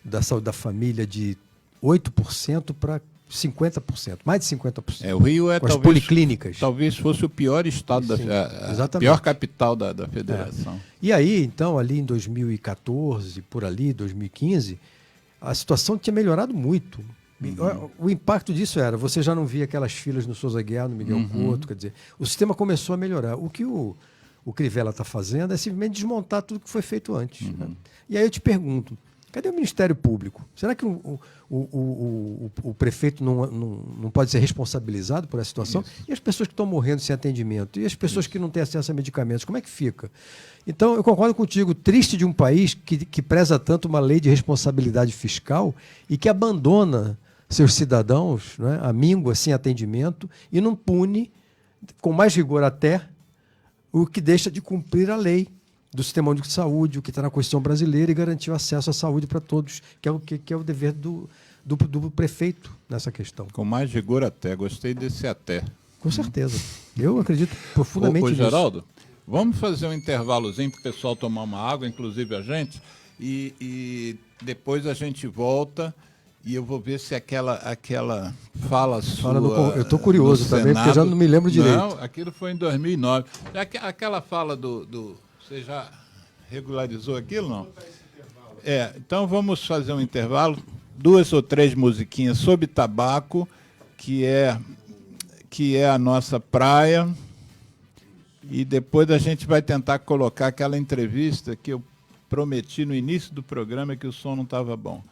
da saúde da família de 8% para 50%, mais de 50%.
O Rio
com as policlínicas.
Talvez fosse o pior estado, a pior capital da federação.
E aí, então, ali em 2014, por ali, 2015, a situação tinha melhorado muito. O impacto disso era, você já não via aquelas filas no Souza Guiar, no Miguel Couto, quer dizer, o sistema começou a melhorar. O que o Crivella está fazendo é simplesmente desmontar tudo que foi feito antes. Né? E aí eu te pergunto, cadê o Ministério Público? Será que o prefeito não pode ser responsabilizado por essa situação? Isso. E as pessoas que estão morrendo sem atendimento? E as pessoas que não têm acesso a medicamentos? Como é que fica? Então, eu concordo contigo, triste de um país que preza tanto uma lei de responsabilidade fiscal e que abandona seus cidadãos, né, à míngua, sem atendimento, e não pune, com mais rigor até, o que deixa de cumprir a lei do Sistema Único de Saúde, o que está na Constituição brasileira, e garantir o acesso à saúde para todos, que é o dever do prefeito nessa questão.
Com mais rigor até, gostei desse até.
Com certeza. Eu acredito profundamente nisso.
Geraldo, vamos fazer um intervalozinho para o pessoal tomar uma água, inclusive a gente, e depois a gente volta e eu vou ver se aquela fala sua...
Eu estou curioso também, porque eu já não me lembro direito.
Não, aquilo foi em 2009. Aquela fala você já regularizou aquilo, não? Então vamos fazer um intervalo, 2 ou 3 musiquinhas sobre tabaco, que é a nossa praia, e depois a gente vai tentar colocar aquela entrevista que eu prometi no início do programa que o som não estava bom.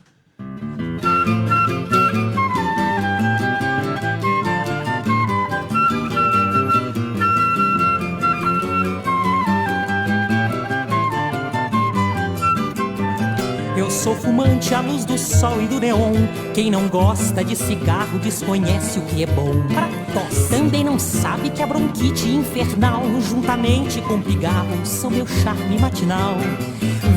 Eu sou fumante à luz do sol e do neon. Quem não gosta de cigarro desconhece o que é bom pra tosse. Também não sabe que a bronquite infernal, juntamente com pigarro, são meu charme matinal.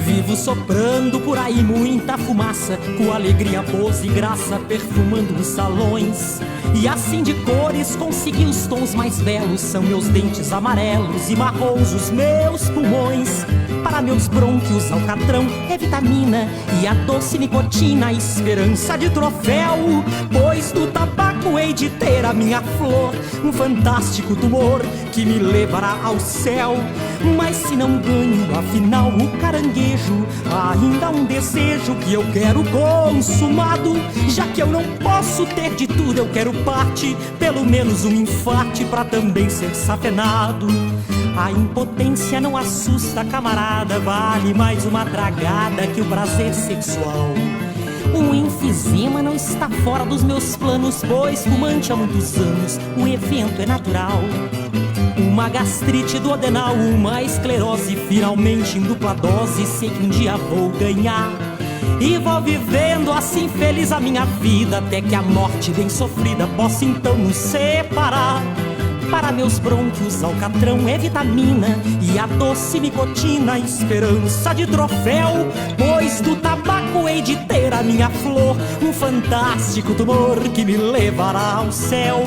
Vivo soprando por aí muita fumaça, com alegria, pose e graça, perfumando os salões. E assim de cores consegui os tons mais belos. São meus dentes amarelos e marrons os meus pulmões. Para meus brônquios alcatrão é vitamina e a doce nicotina, esperança de troféu. Pois do tabaco hei de ter a minha flor, um fantástico tumor que me levará ao céu. Mas se não ganho, afinal, o caranguejo, ainda um desejo que eu quero consumado. Já que eu não posso ter de tudo, eu quero parte, pelo menos um infarte pra também ser safenado. A impotência não assusta, camarada, vale mais uma tragada que o prazer sexual. O enfisema não está fora dos meus planos, pois fumante há muitos anos, o evento é natural. Uma gastrite duodenal, uma esclerose, finalmente em dupla dose, sei que um dia vou ganhar. E vou vivendo assim feliz a minha vida, até que a morte bem sofrida possa então nos separar. Para meus brônquios, alcatrão é vitamina, e a doce nicotina, esperança de troféu. Pois do tabaco hei de ter a minha flor, um fantástico tumor que me levará ao céu.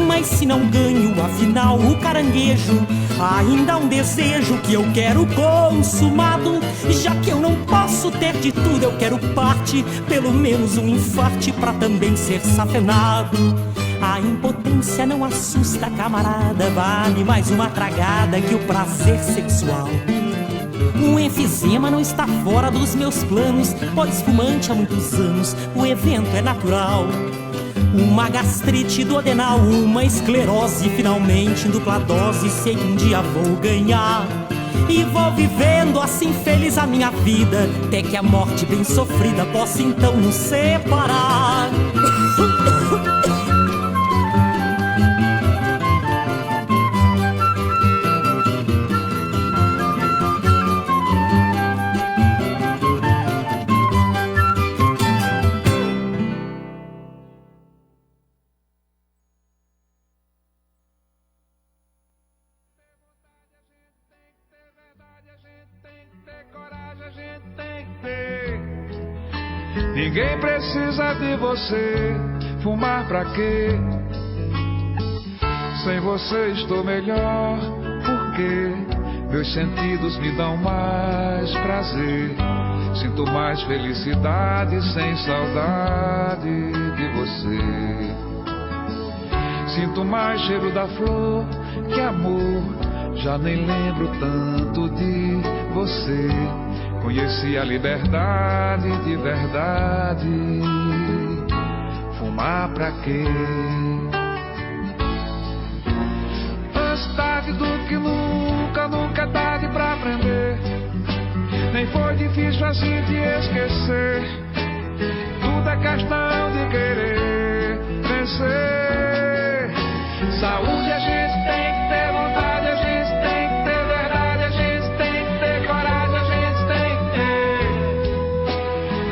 Mas se não ganho, afinal, o caranguejo, ainda há um desejo que eu quero consumado. Já que eu não posso ter de tudo, eu quero parte, pelo menos um infarte, pra também ser safenado. A impotência não assusta, camarada, vale mais uma tragada que o prazer sexual. Um enfisema não está fora dos meus planos, pois fumante há muitos anos, o evento é natural. Uma gastrite duodenal, uma esclerose, finalmente em dupla dose, sei que um dia vou ganhar. E vou vivendo assim feliz a minha vida, até que a morte bem sofrida possa então nos separar.
Ninguém precisa de você, fumar pra quê? Sem você estou melhor, porque meus sentidos me dão mais prazer. Sinto mais felicidade sem saudade de você. Sinto mais cheiro da flor que amor, já nem lembro tanto de você. Conheci a liberdade de verdade. Fumar pra quê? Antes tarde do que nunca, nunca é tarde pra aprender. Nem foi difícil assim te esquecer. Tudo é questão de querer vencer. Saúde a gente tem que ter, vontade a gente tem que ter, verdade a gente tem que ter, coragem a gente tem que ter.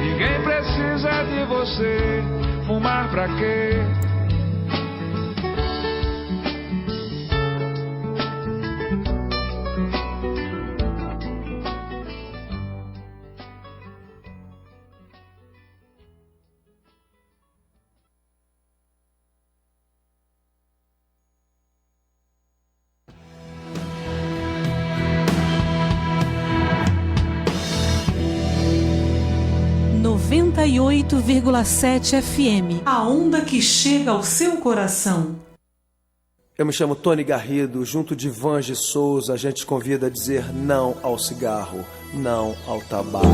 Ninguém precisa de você, fumar pra quê?
e 8,7 FM, a onda que chega ao seu coração.
Eu me chamo Tony Garrido, junto de Vange Souza, a gente convida a dizer não ao cigarro, não ao tabaco.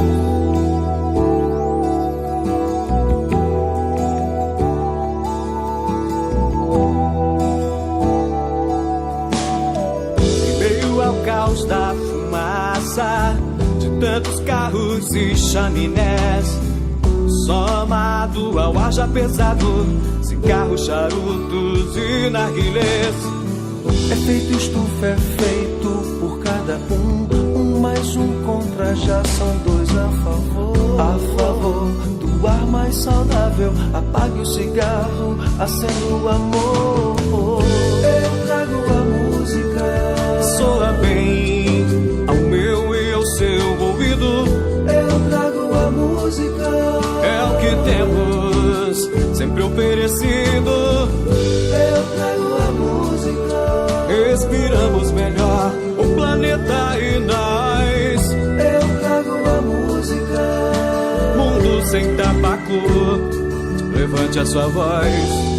Em meio ao caos da fumaça de tantos carros e chaminés, somado ao ar já pesado, cigarros, charutos e narguilés.
É feito estufa, é feito por cada um mais um contra, já são dois a favor do ar mais saudável. Apague o cigarro, acenda o amor. Eu trago a música,
soa bem ao meu e ao seu ouvido.
Eu trago a música,
é o que temos sempre oferecido.
Eu trago a música,
respiramos melhor o planeta e nós.
Eu trago a música,
mundo sem tabaco, levante a sua voz.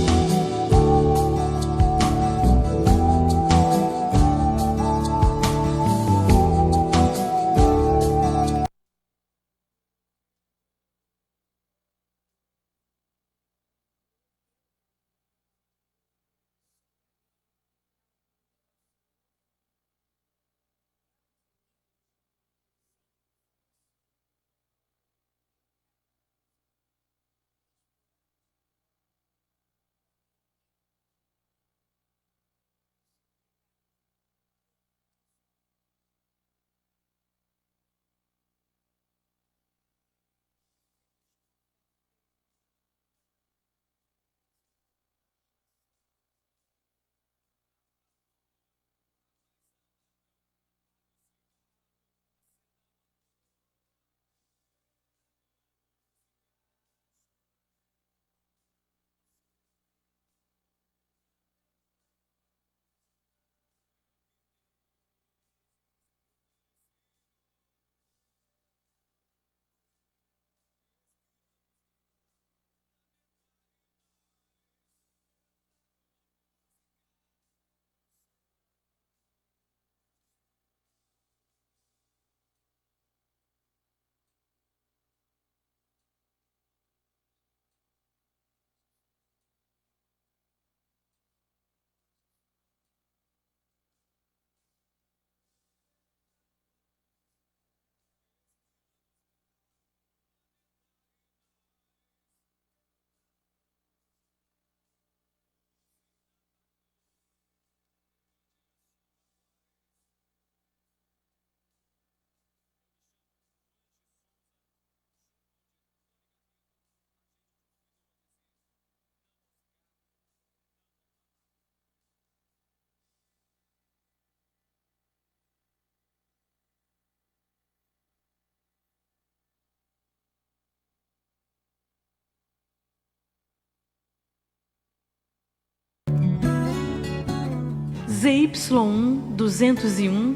ZY1 201,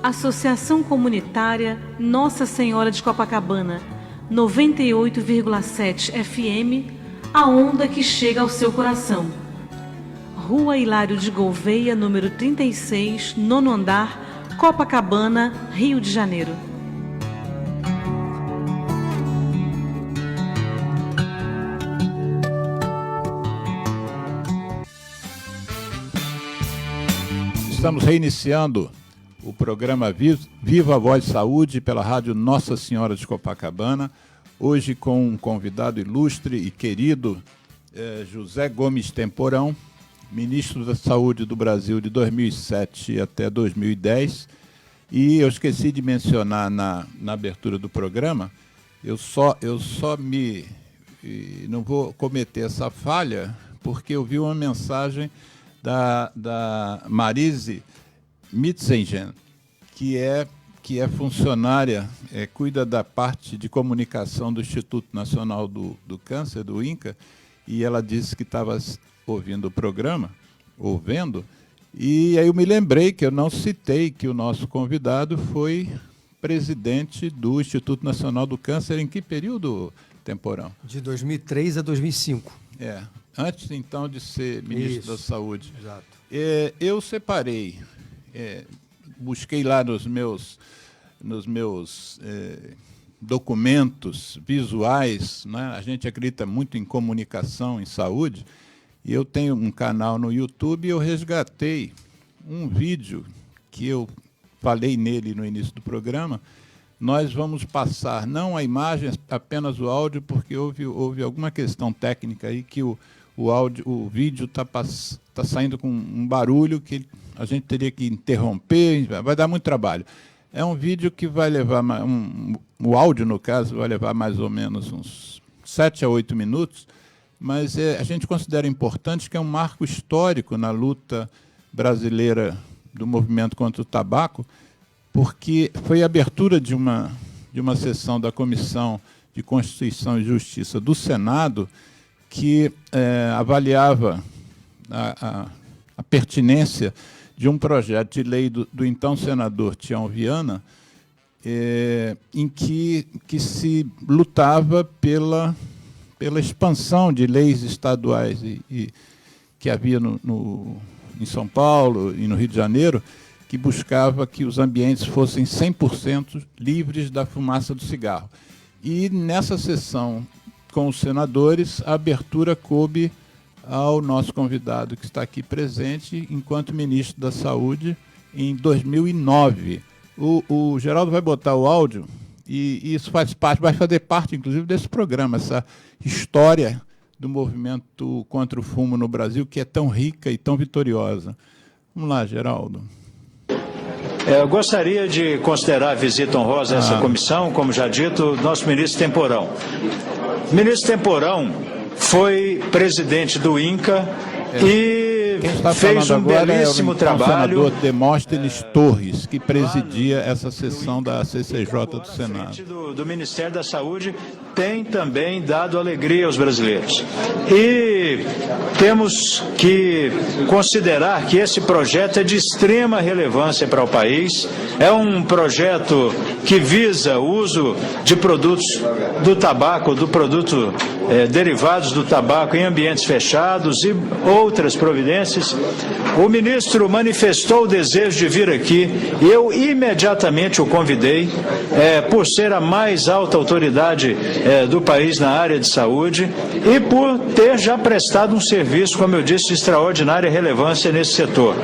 Associação Comunitária Nossa Senhora de Copacabana, 98,7 FM, a onda que chega ao seu coração. Rua Hilário de Gouveia, número 36, 9º andar, Copacabana, Rio de Janeiro.
Estamos reiniciando o programa Viva a Voz Saúde pela rádio Nossa Senhora de Copacabana, hoje com um convidado ilustre e querido, José Gomes Temporão, ministro da Saúde do Brasil de 2007 até 2010. E eu esqueci de mencionar na abertura do programa, eu só não vou cometer essa falha, porque eu vi uma mensagem da Marise Mitzingen, que é funcionária, cuida da parte de comunicação do Instituto Nacional do Câncer, do INCA, e ela disse que estava ouvindo o programa, e aí eu me lembrei que eu não citei que o nosso convidado foi presidente do Instituto Nacional do Câncer em que período, Temporão?
De 2003 a 2005.
Antes, então, de ser ministro da Saúde.
Exato.
Eu separei, busquei lá nos meus documentos visuais, né? A gente acredita muito em comunicação, em saúde, e eu tenho um canal no YouTube e eu resgatei um vídeo que eu falei nele no início do programa. Nós vamos passar não a imagem, apenas o áudio, porque houve alguma questão técnica aí que o vídeo está saindo com um barulho que a gente teria que interromper, vai dar muito trabalho. É um vídeo que vai levar, o áudio, no caso, vai levar mais ou menos uns 7 a 8 minutos, mas a gente considera importante que é um marco histórico na luta brasileira do movimento contra o tabaco, porque foi a abertura de uma sessão da Comissão de Constituição e Justiça do Senado que avaliava a pertinência de um projeto de lei do então senador Tião Viana, em que se lutava pela expansão de leis estaduais e que havia em São Paulo e no Rio de Janeiro, que buscava que os ambientes fossem 100% livres da fumaça do cigarro. E nessa sessão com os senadores, a abertura coube ao nosso convidado que está aqui presente enquanto ministro da Saúde em 2009. O Geraldo vai botar o áudio e isso vai fazer parte, inclusive, desse programa, essa história do movimento contra o fumo no Brasil, que é tão rica e tão vitoriosa. Vamos lá, Geraldo.
Eu gostaria de considerar a visita honrosa a essa comissão, como já dito, nosso ministro Temporão. O ministro Temporão foi presidente do INCA e fez um belíssimo trabalho.
O senador Demóstenes Torres, que presidia essa sessão da CCJ do Senado.
Do Ministério da Saúde, tem também dado alegria aos brasileiros. E temos que considerar que esse projeto é de extrema relevância para o país. É um projeto que visa o uso de produtos do tabaco, derivados do tabaco em ambientes fechados e outras providências. O ministro manifestou o desejo de vir aqui e eu imediatamente o convidei, por ser a mais alta autoridade do país na área de saúde e por ter já prestado um serviço, como eu disse, de extraordinária relevância nesse setor.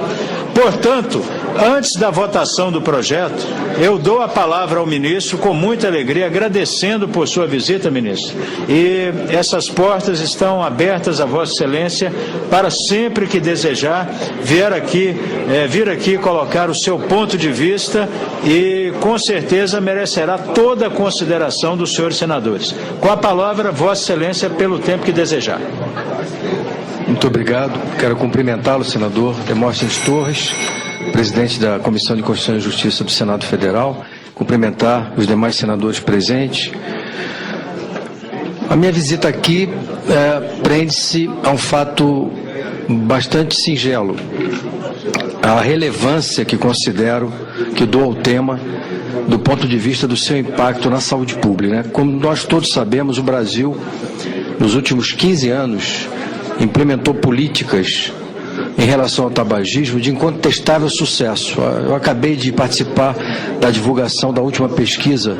Portanto, antes da votação do projeto, eu dou a palavra ao ministro com muita alegria, agradecendo por sua visita, ministro. E essas portas estão abertas a Vossa Excelência para sempre que desejar vir aqui colocar o seu ponto de vista e, com certeza, merecerá toda a consideração dos senhores senadores. Com a palavra, Vossa Excelência, pelo tempo que desejar.
Muito obrigado. Quero cumprimentá-lo, senador Demóstenes Torres, presidente da Comissão de Constituição e Justiça do Senado Federal, cumprimentar os demais senadores presentes. A minha visita aqui prende-se a um fato bastante singelo. a relevância que considero que dou ao tema do ponto de vista do seu impacto na saúde pública, né? Como nós todos sabemos, o Brasil, nos últimos 15 anos, implementou políticas em relação ao tabagismo de incontestável sucesso. Eu acabei de participar da divulgação da última pesquisa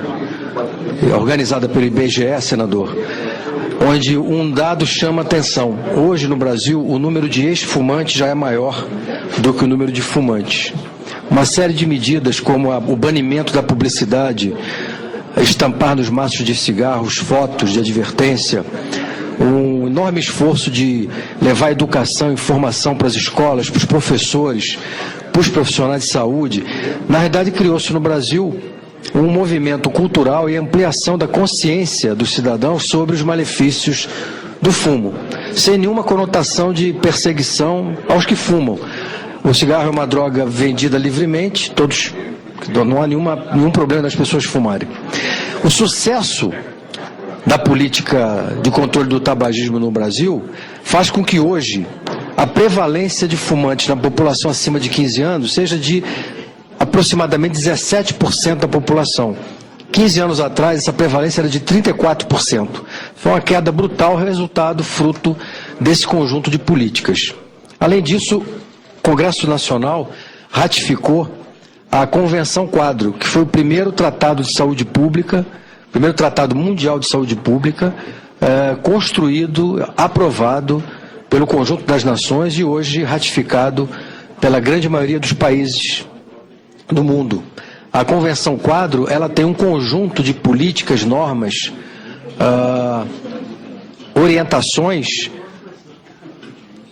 organizada pelo IBGE, senador, onde um dado chama atenção. Hoje, no Brasil, o número de ex-fumantes já é maior do que o número de fumantes. Uma série de medidas, como o banimento da publicidade, estampar nos maços de cigarros fotos de advertência, um enorme esforço de levar educação e informação para as escolas, para os professores, para os profissionais de saúde. Na realidade, criou-se no Brasil um movimento cultural e ampliação da consciência dos cidadãos sobre os malefícios do fumo, sem nenhuma conotação de perseguição aos que fumam. O cigarro é uma droga vendida livremente, não há nenhum problema das pessoas fumarem. O sucesso da política de controle do tabagismo no Brasil faz com que hoje a prevalência de fumantes na população acima de 15 anos seja de aproximadamente 17% da população. 15 anos atrás, essa prevalência era de 34%. Foi uma queda brutal, resultado fruto desse conjunto de políticas. Além disso, o Congresso Nacional ratificou a Convenção Quadro, que foi o primeiro tratado de saúde pública, primeiro tratado mundial de saúde pública, construído, aprovado pelo conjunto das nações e hoje ratificado pela grande maioria dos países do mundo. A Convenção Quadro, ela tem um conjunto de políticas, normas, orientações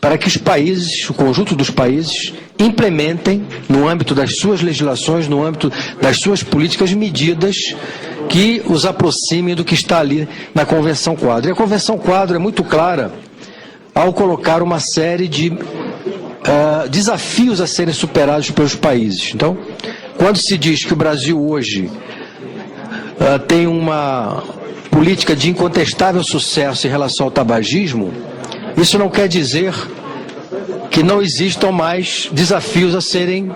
para que os países, o conjunto dos países, implementem, no âmbito das suas legislações, no âmbito das suas políticas, medidas que os aproximem do que está ali na Convenção Quadro. E a Convenção Quadro é muito clara ao colocar uma série de desafios a serem superados pelos países. Então, quando se diz que o Brasil hoje tem uma política de incontestável sucesso em relação ao tabagismo, isso não quer dizer que não existam mais desafios a serem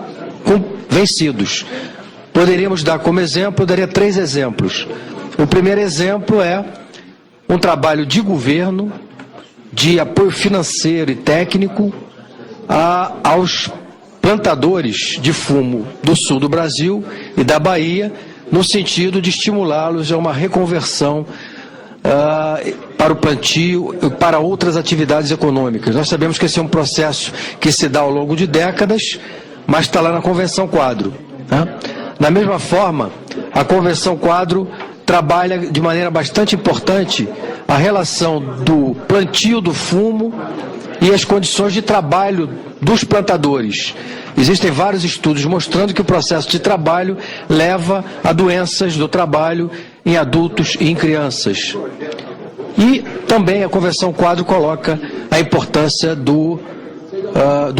vencidos. Poderíamos dar como exemplo, eu daria 3 exemplos. O primeiro exemplo é um trabalho de governo, de apoio financeiro e técnico aos plantadores de fumo do sul do Brasil e da Bahia, no sentido de estimulá-los a uma reconversão para o plantio, para outras atividades econômicas. Nós sabemos que esse é um processo que se dá ao longo de décadas, mas está lá na Convenção Quadro, né? Da mesma forma, a Convenção Quadro trabalha de maneira bastante importante a relação do plantio do fumo e as condições de trabalho dos plantadores. Existem vários estudos mostrando que o processo de trabalho leva a doenças do trabalho em adultos e em crianças. E também a Convenção Quadro coloca a importância do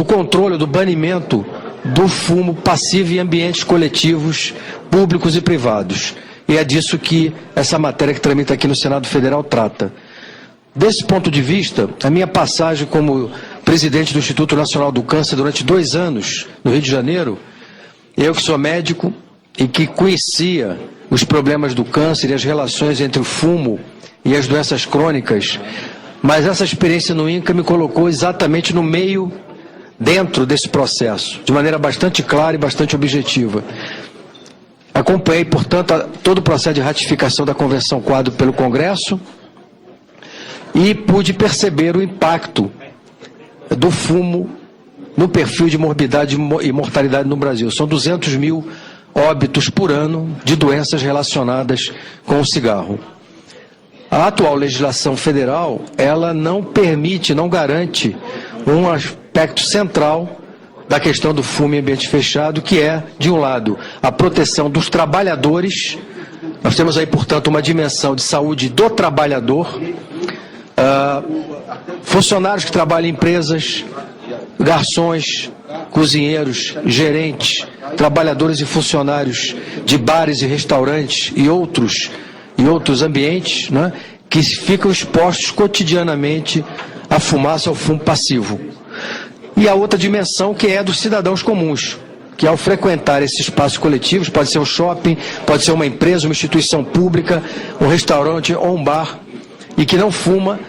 controle, do banimento do fumo passivo em ambientes coletivos, públicos e privados. E é disso que essa matéria que tramita aqui no Senado Federal trata. Desse ponto de vista, a minha passagem como presidente do Instituto Nacional do Câncer durante 2 anos, no Rio de Janeiro, eu que sou médico e que conhecia os problemas do câncer e as relações entre o fumo e as doenças crônicas, mas essa experiência no INCA me colocou exatamente no meio, dentro desse processo, de maneira bastante clara e bastante objetiva. Acompanhei, portanto, todo o processo de ratificação da Convenção Quadro pelo Congresso e pude perceber o impacto do fumo no perfil de morbidade e mortalidade no Brasil. São 200 mil óbitos por ano de doenças relacionadas com o cigarro. A atual legislação federal, ela não permite, não garante um aspecto central da questão do fumo em ambiente fechado, que é, de um lado, a proteção dos trabalhadores. Nós temos aí, portanto, uma dimensão de saúde do trabalhador, funcionários que trabalham em empresas, garçons, cozinheiros, gerentes, trabalhadores e funcionários de bares e restaurantes e outros ambientes, né, que ficam expostos cotidianamente à fumaça, ao fumo passivo. e a outra dimensão que é dos cidadãos comuns, que ao frequentar esses espaços coletivos, pode ser um shopping, pode ser uma empresa, uma instituição pública, um restaurante ou um bar, e que não fuma,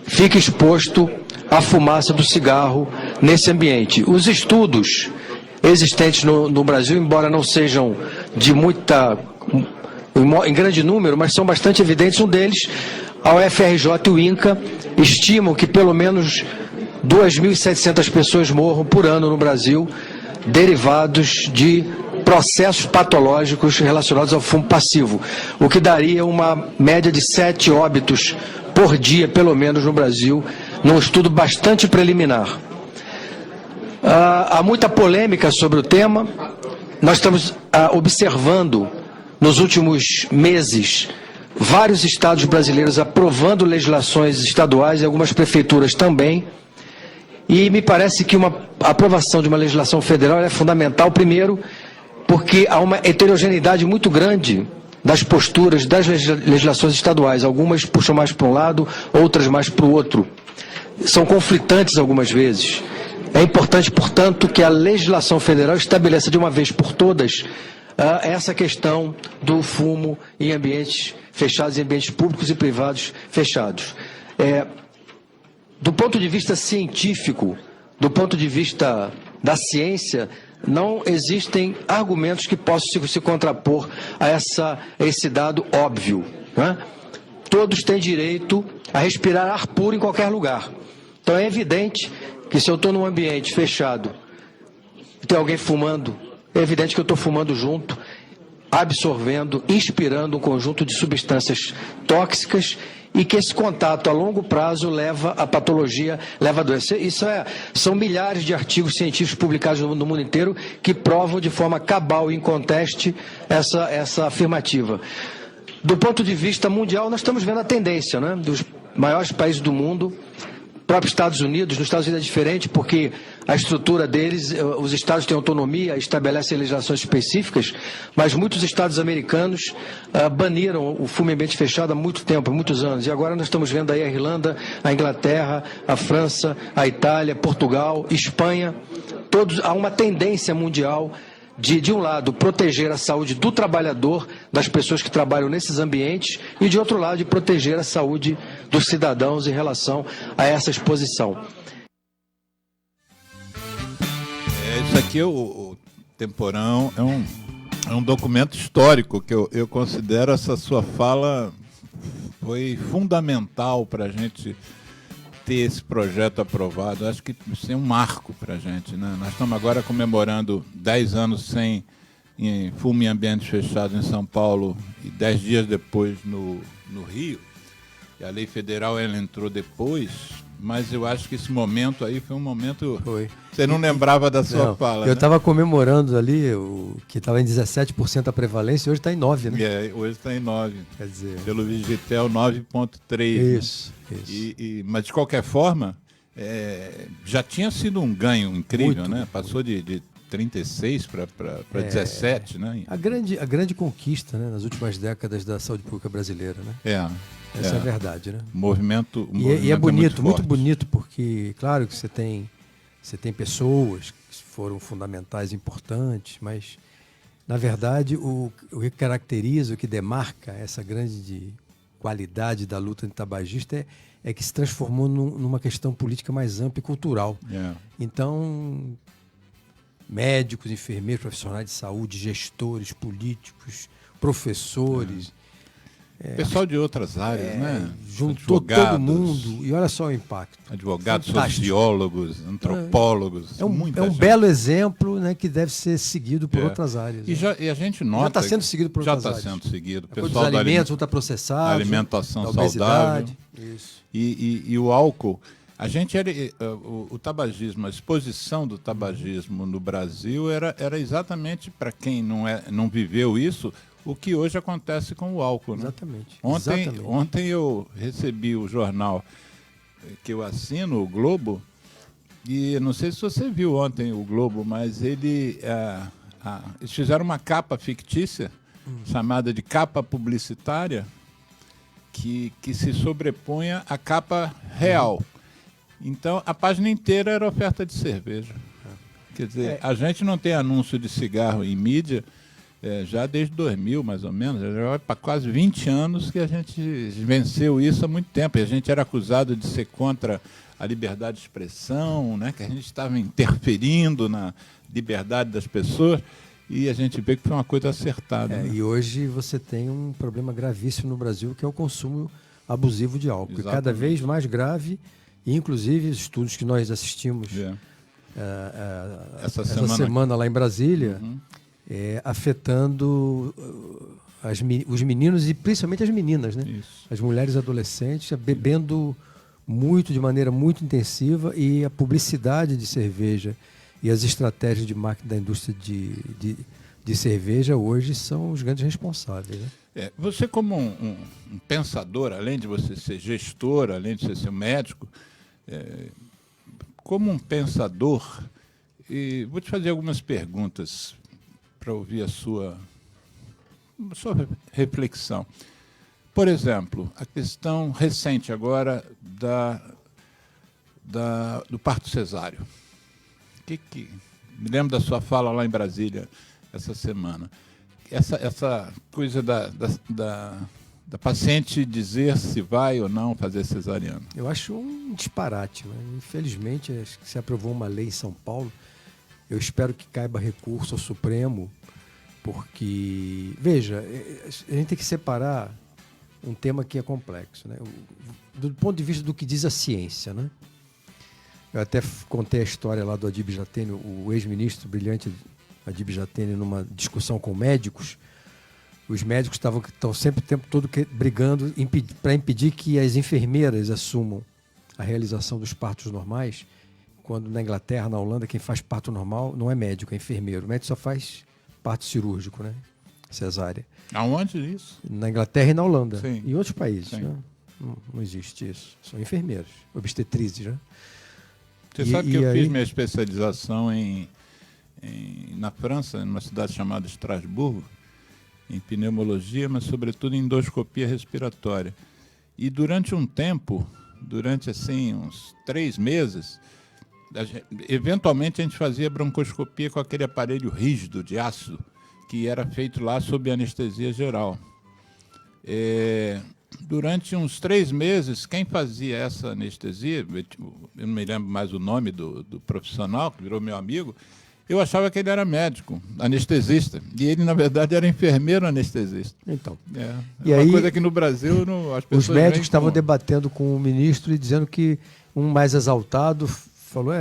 fica exposto à fumaça do cigarro nesse ambiente. Os estudos existentes no Brasil, embora não sejam em grande número, mas são bastante evidentes. Um deles, a UFRJ e o INCA estimam que pelo menos 2.700 pessoas morram por ano no Brasil, derivados de processos patológicos relacionados ao fumo passivo, o que daria uma média de 7 óbitos por dia, pelo menos no Brasil, num estudo bastante preliminar. Há muita polêmica sobre o tema. Nós estamos observando, nos últimos meses, vários estados brasileiros aprovando legislações estaduais e algumas prefeituras também. E me parece que a aprovação de uma legislação federal é fundamental, primeiro, porque há uma heterogeneidade muito grande das posturas das legislações estaduais. Algumas puxam mais para um lado, outras mais para o outro. São conflitantes algumas vezes. É importante, portanto, que a legislação federal estabeleça de uma vez por todas essa questão do fumo em ambientes fechados, em ambientes públicos e privados fechados. Do ponto de vista científico, do ponto de vista da ciência, não existem argumentos que possam se contrapor a esse dado óbvio, né? Todos têm direito a respirar ar puro em qualquer lugar. Então é evidente que se eu estou num ambiente fechado e tem alguém fumando, é evidente que eu estou fumando junto, absorvendo, inspirando um conjunto de substâncias tóxicas e que esse contato a longo prazo leva a patologia, leva a doença. São milhares de artigos científicos publicados no mundo inteiro que provam de forma cabal e inconteste essa afirmativa. Do ponto de vista mundial, nós estamos vendo a tendência, né, dos maiores países do mundo. O próprio Estados Unidos, nos Estados Unidos é diferente porque a estrutura deles, os estados têm autonomia, estabelecem legislações específicas, mas muitos estados americanos baniram o fumo em ambiente fechado há muito tempo, há muitos anos. E agora nós estamos vendo aí a Irlanda, a Inglaterra, a França, a Itália, Portugal, Espanha. Há uma tendência mundial de um lado, proteger a saúde do trabalhador, das pessoas que trabalham nesses ambientes, e de outro lado, de proteger a saúde dos cidadãos em relação a essa exposição.
Isso aqui, o Temporão, é um documento histórico que eu considero. Essa sua fala foi fundamental para a gente ter esse projeto aprovado. Acho que isso é um marco para a gente, né? Nós estamos agora comemorando 10 anos sem fumo em ambientes fechados em São Paulo e 10 dias depois no Rio. E a lei federal ela entrou depois, mas eu acho que esse momento aí foi um momento...
Foi.
Você não lembrava da sua fala,
Eu estava comemorando ali que estava em 17% a prevalência, hoje está em 9%, né?
Hoje está em 9%.
Quer dizer...
Pelo Vigitel, 9,3%.
Isso.
Mas, de qualquer forma, já tinha sido um ganho incrível,
muito,
né? Passou de 36 para 17, né?
A grande conquista, né, nas últimas décadas da saúde pública brasileira, né? Essa é a verdade, né?
Movimento
e é bonito,
muito
bonito, porque, claro que você tem pessoas que foram fundamentais, importantes, mas, na verdade, o que caracteriza, o que demarca essa grande qualidade da luta antitabagista é que se transformou numa questão política mais ampla e cultural. Então, médicos, enfermeiros, profissionais de saúde, gestores, políticos, professores...
pessoal de outras áreas, né?
Juntou todo mundo e olha só o impacto.
Advogados, sociólogos, antropólogos.
É um belo exemplo, né, que deve ser seguido por outras áreas.
E a gente nota...
Já está sendo seguido por outras áreas.
Já está sendo seguido.
A coisa dos alimentos, ultraprocessados,
alimentação saudável.
Isso.
E o álcool. A gente o tabagismo, a exposição do tabagismo no Brasil era exatamente, para quem não viveu isso, o que hoje acontece com o álcool, né?
Exatamente.
Ontem eu recebi o jornal que eu assino, o Globo, e não sei se você viu ontem o Globo, mas eles fizeram uma capa fictícia, chamada de capa publicitária, que se sobrepunha à capa real. Então, a página inteira era oferta de cerveja. Quer dizer, a gente não tem anúncio de cigarro em mídia já desde 2000, mais ou menos. Já vai para quase 20 anos que a gente venceu isso há muito tempo. E a gente era acusado de ser contra a liberdade de expressão, né? Que a gente estava interferindo na liberdade das pessoas. E a gente vê que foi uma coisa acertada. Né?
E hoje você tem um problema gravíssimo no Brasil, que é o consumo abusivo de álcool. E cada vez mais grave, e inclusive os estudos que nós assistimos essa semana lá em Brasília, afetando os meninos e principalmente as meninas, né? As mulheres adolescentes bebendo muito, de maneira muito intensiva, e a publicidade de cerveja e as estratégias de marketing da indústria de cerveja hoje são os grandes responsáveis. Né?
Você, como um pensador, além de você ser gestor, além de você ser médico, como um pensador, e vou te fazer algumas perguntas para ouvir a sua reflexão. Por exemplo, a questão recente agora do parto cesáreo. Me lembro da sua fala lá em Brasília essa semana. Essa coisa da paciente dizer se vai ou não fazer cesariana.
Eu acho um disparate. Né? Infelizmente, acho que se aprovou uma lei em São Paulo. Eu espero que caiba recurso ao Supremo, porque, veja, a gente tem que separar um tema que é complexo, né? Do ponto de vista do que diz a ciência, né? Eu até contei a história lá do Adib Jatene, o ex-ministro brilhante Adib Jatene, numa discussão com médicos. Os médicos estão sempre o tempo todo brigando para impedir que as enfermeiras assumam a realização dos partos normais, quando na Inglaterra, na Holanda, quem faz parto normal não é médico, é enfermeiro. O médico só faz parto cirúrgico, né? Cesárea.
Aonde isso?
Na Inglaterra e na Holanda.
Sim.
E em outros países.
Sim.
Né? Não existe isso. São enfermeiros, obstetrizes, né?
Você sabe que eu fiz minha especialização na França, numa cidade chamada Estrasburgo, em pneumologia, mas sobretudo em endoscopia respiratória. E durante um tempo, assim, uns 3 meses, eventualmente a gente fazia broncoscopia com aquele aparelho rígido de aço, que era feito lá sob anestesia geral. Durante uns 3 meses, quem fazia essa anestesia, eu não me lembro mais o nome do profissional, que virou meu amigo, eu achava que ele era médico, anestesista, e ele, na verdade, era enfermeiro anestesista.
Então.
Uma
aí,
coisa que no Brasil as pessoas...
Os médicos estavam debatendo com o ministro e dizendo que um mais exaltado falou,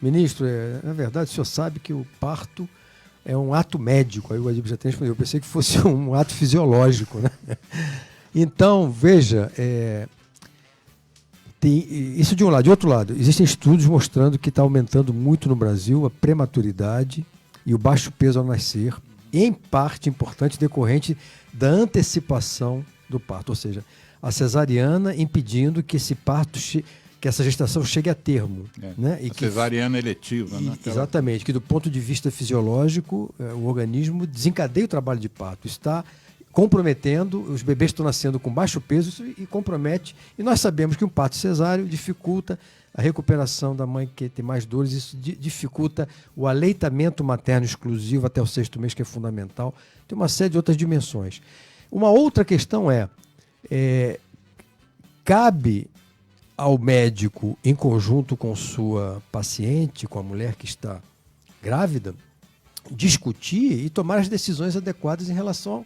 ministro, na verdade, o senhor sabe que o parto é um ato médico. Aí o Adib Jatene respondeu, eu pensei que fosse um ato fisiológico, né? Então, veja, tem isso de um lado. De outro lado, existem estudos mostrando que está aumentando muito no Brasil a prematuridade e o baixo peso ao nascer, em parte importante decorrente da antecipação do parto, ou seja, a cesariana impedindo que esse parto, que essa gestação chegue a termo. Né? E
cesariana eletiva. Né?
Exatamente, que do ponto de vista fisiológico, o organismo desencadeia o trabalho de parto. Está comprometendo, os bebês estão nascendo com baixo peso e compromete. E nós sabemos que um parto cesáreo dificulta a recuperação da mãe que tem mais dores, isso dificulta o aleitamento materno exclusivo até o 6º mês, que é fundamental. Tem uma série de outras dimensões. Uma outra questão cabe ao médico, em conjunto com sua paciente, com a mulher que está grávida, discutir e tomar as decisões adequadas em relação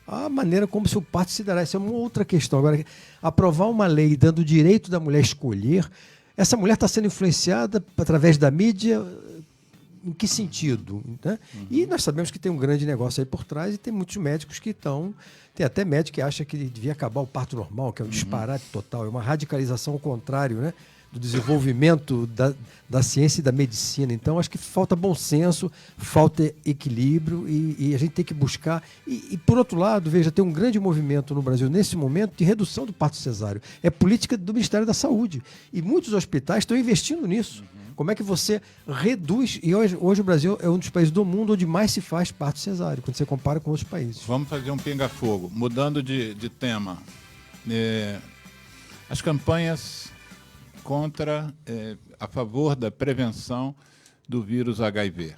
à maneira como seu parto se dará. Essa é uma outra questão. Agora, aprovar uma lei dando o direito da mulher escolher, essa mulher está sendo influenciada através da mídia, em que sentido? Né? E nós sabemos que tem um grande negócio aí por trás e tem muitos médicos que estão... Tem até médico que acha que devia acabar o parto normal, que é um disparate total, é uma radicalização ao contrário, né, do desenvolvimento da ciência e da medicina. Então, acho que falta bom senso, falta equilíbrio e a gente tem que buscar. E, por outro lado, veja, tem um grande movimento no Brasil, nesse momento, de redução do parto cesáreo. É política do Ministério da Saúde. E muitos hospitais estão investindo nisso. Como é que você reduz... E hoje o Brasil é um dos países do mundo onde mais se faz parto cesáreo, quando você compara com outros países.
Vamos fazer um pinga-fogo. Mudando de tema. As campanhas a favor da prevenção do vírus HIV.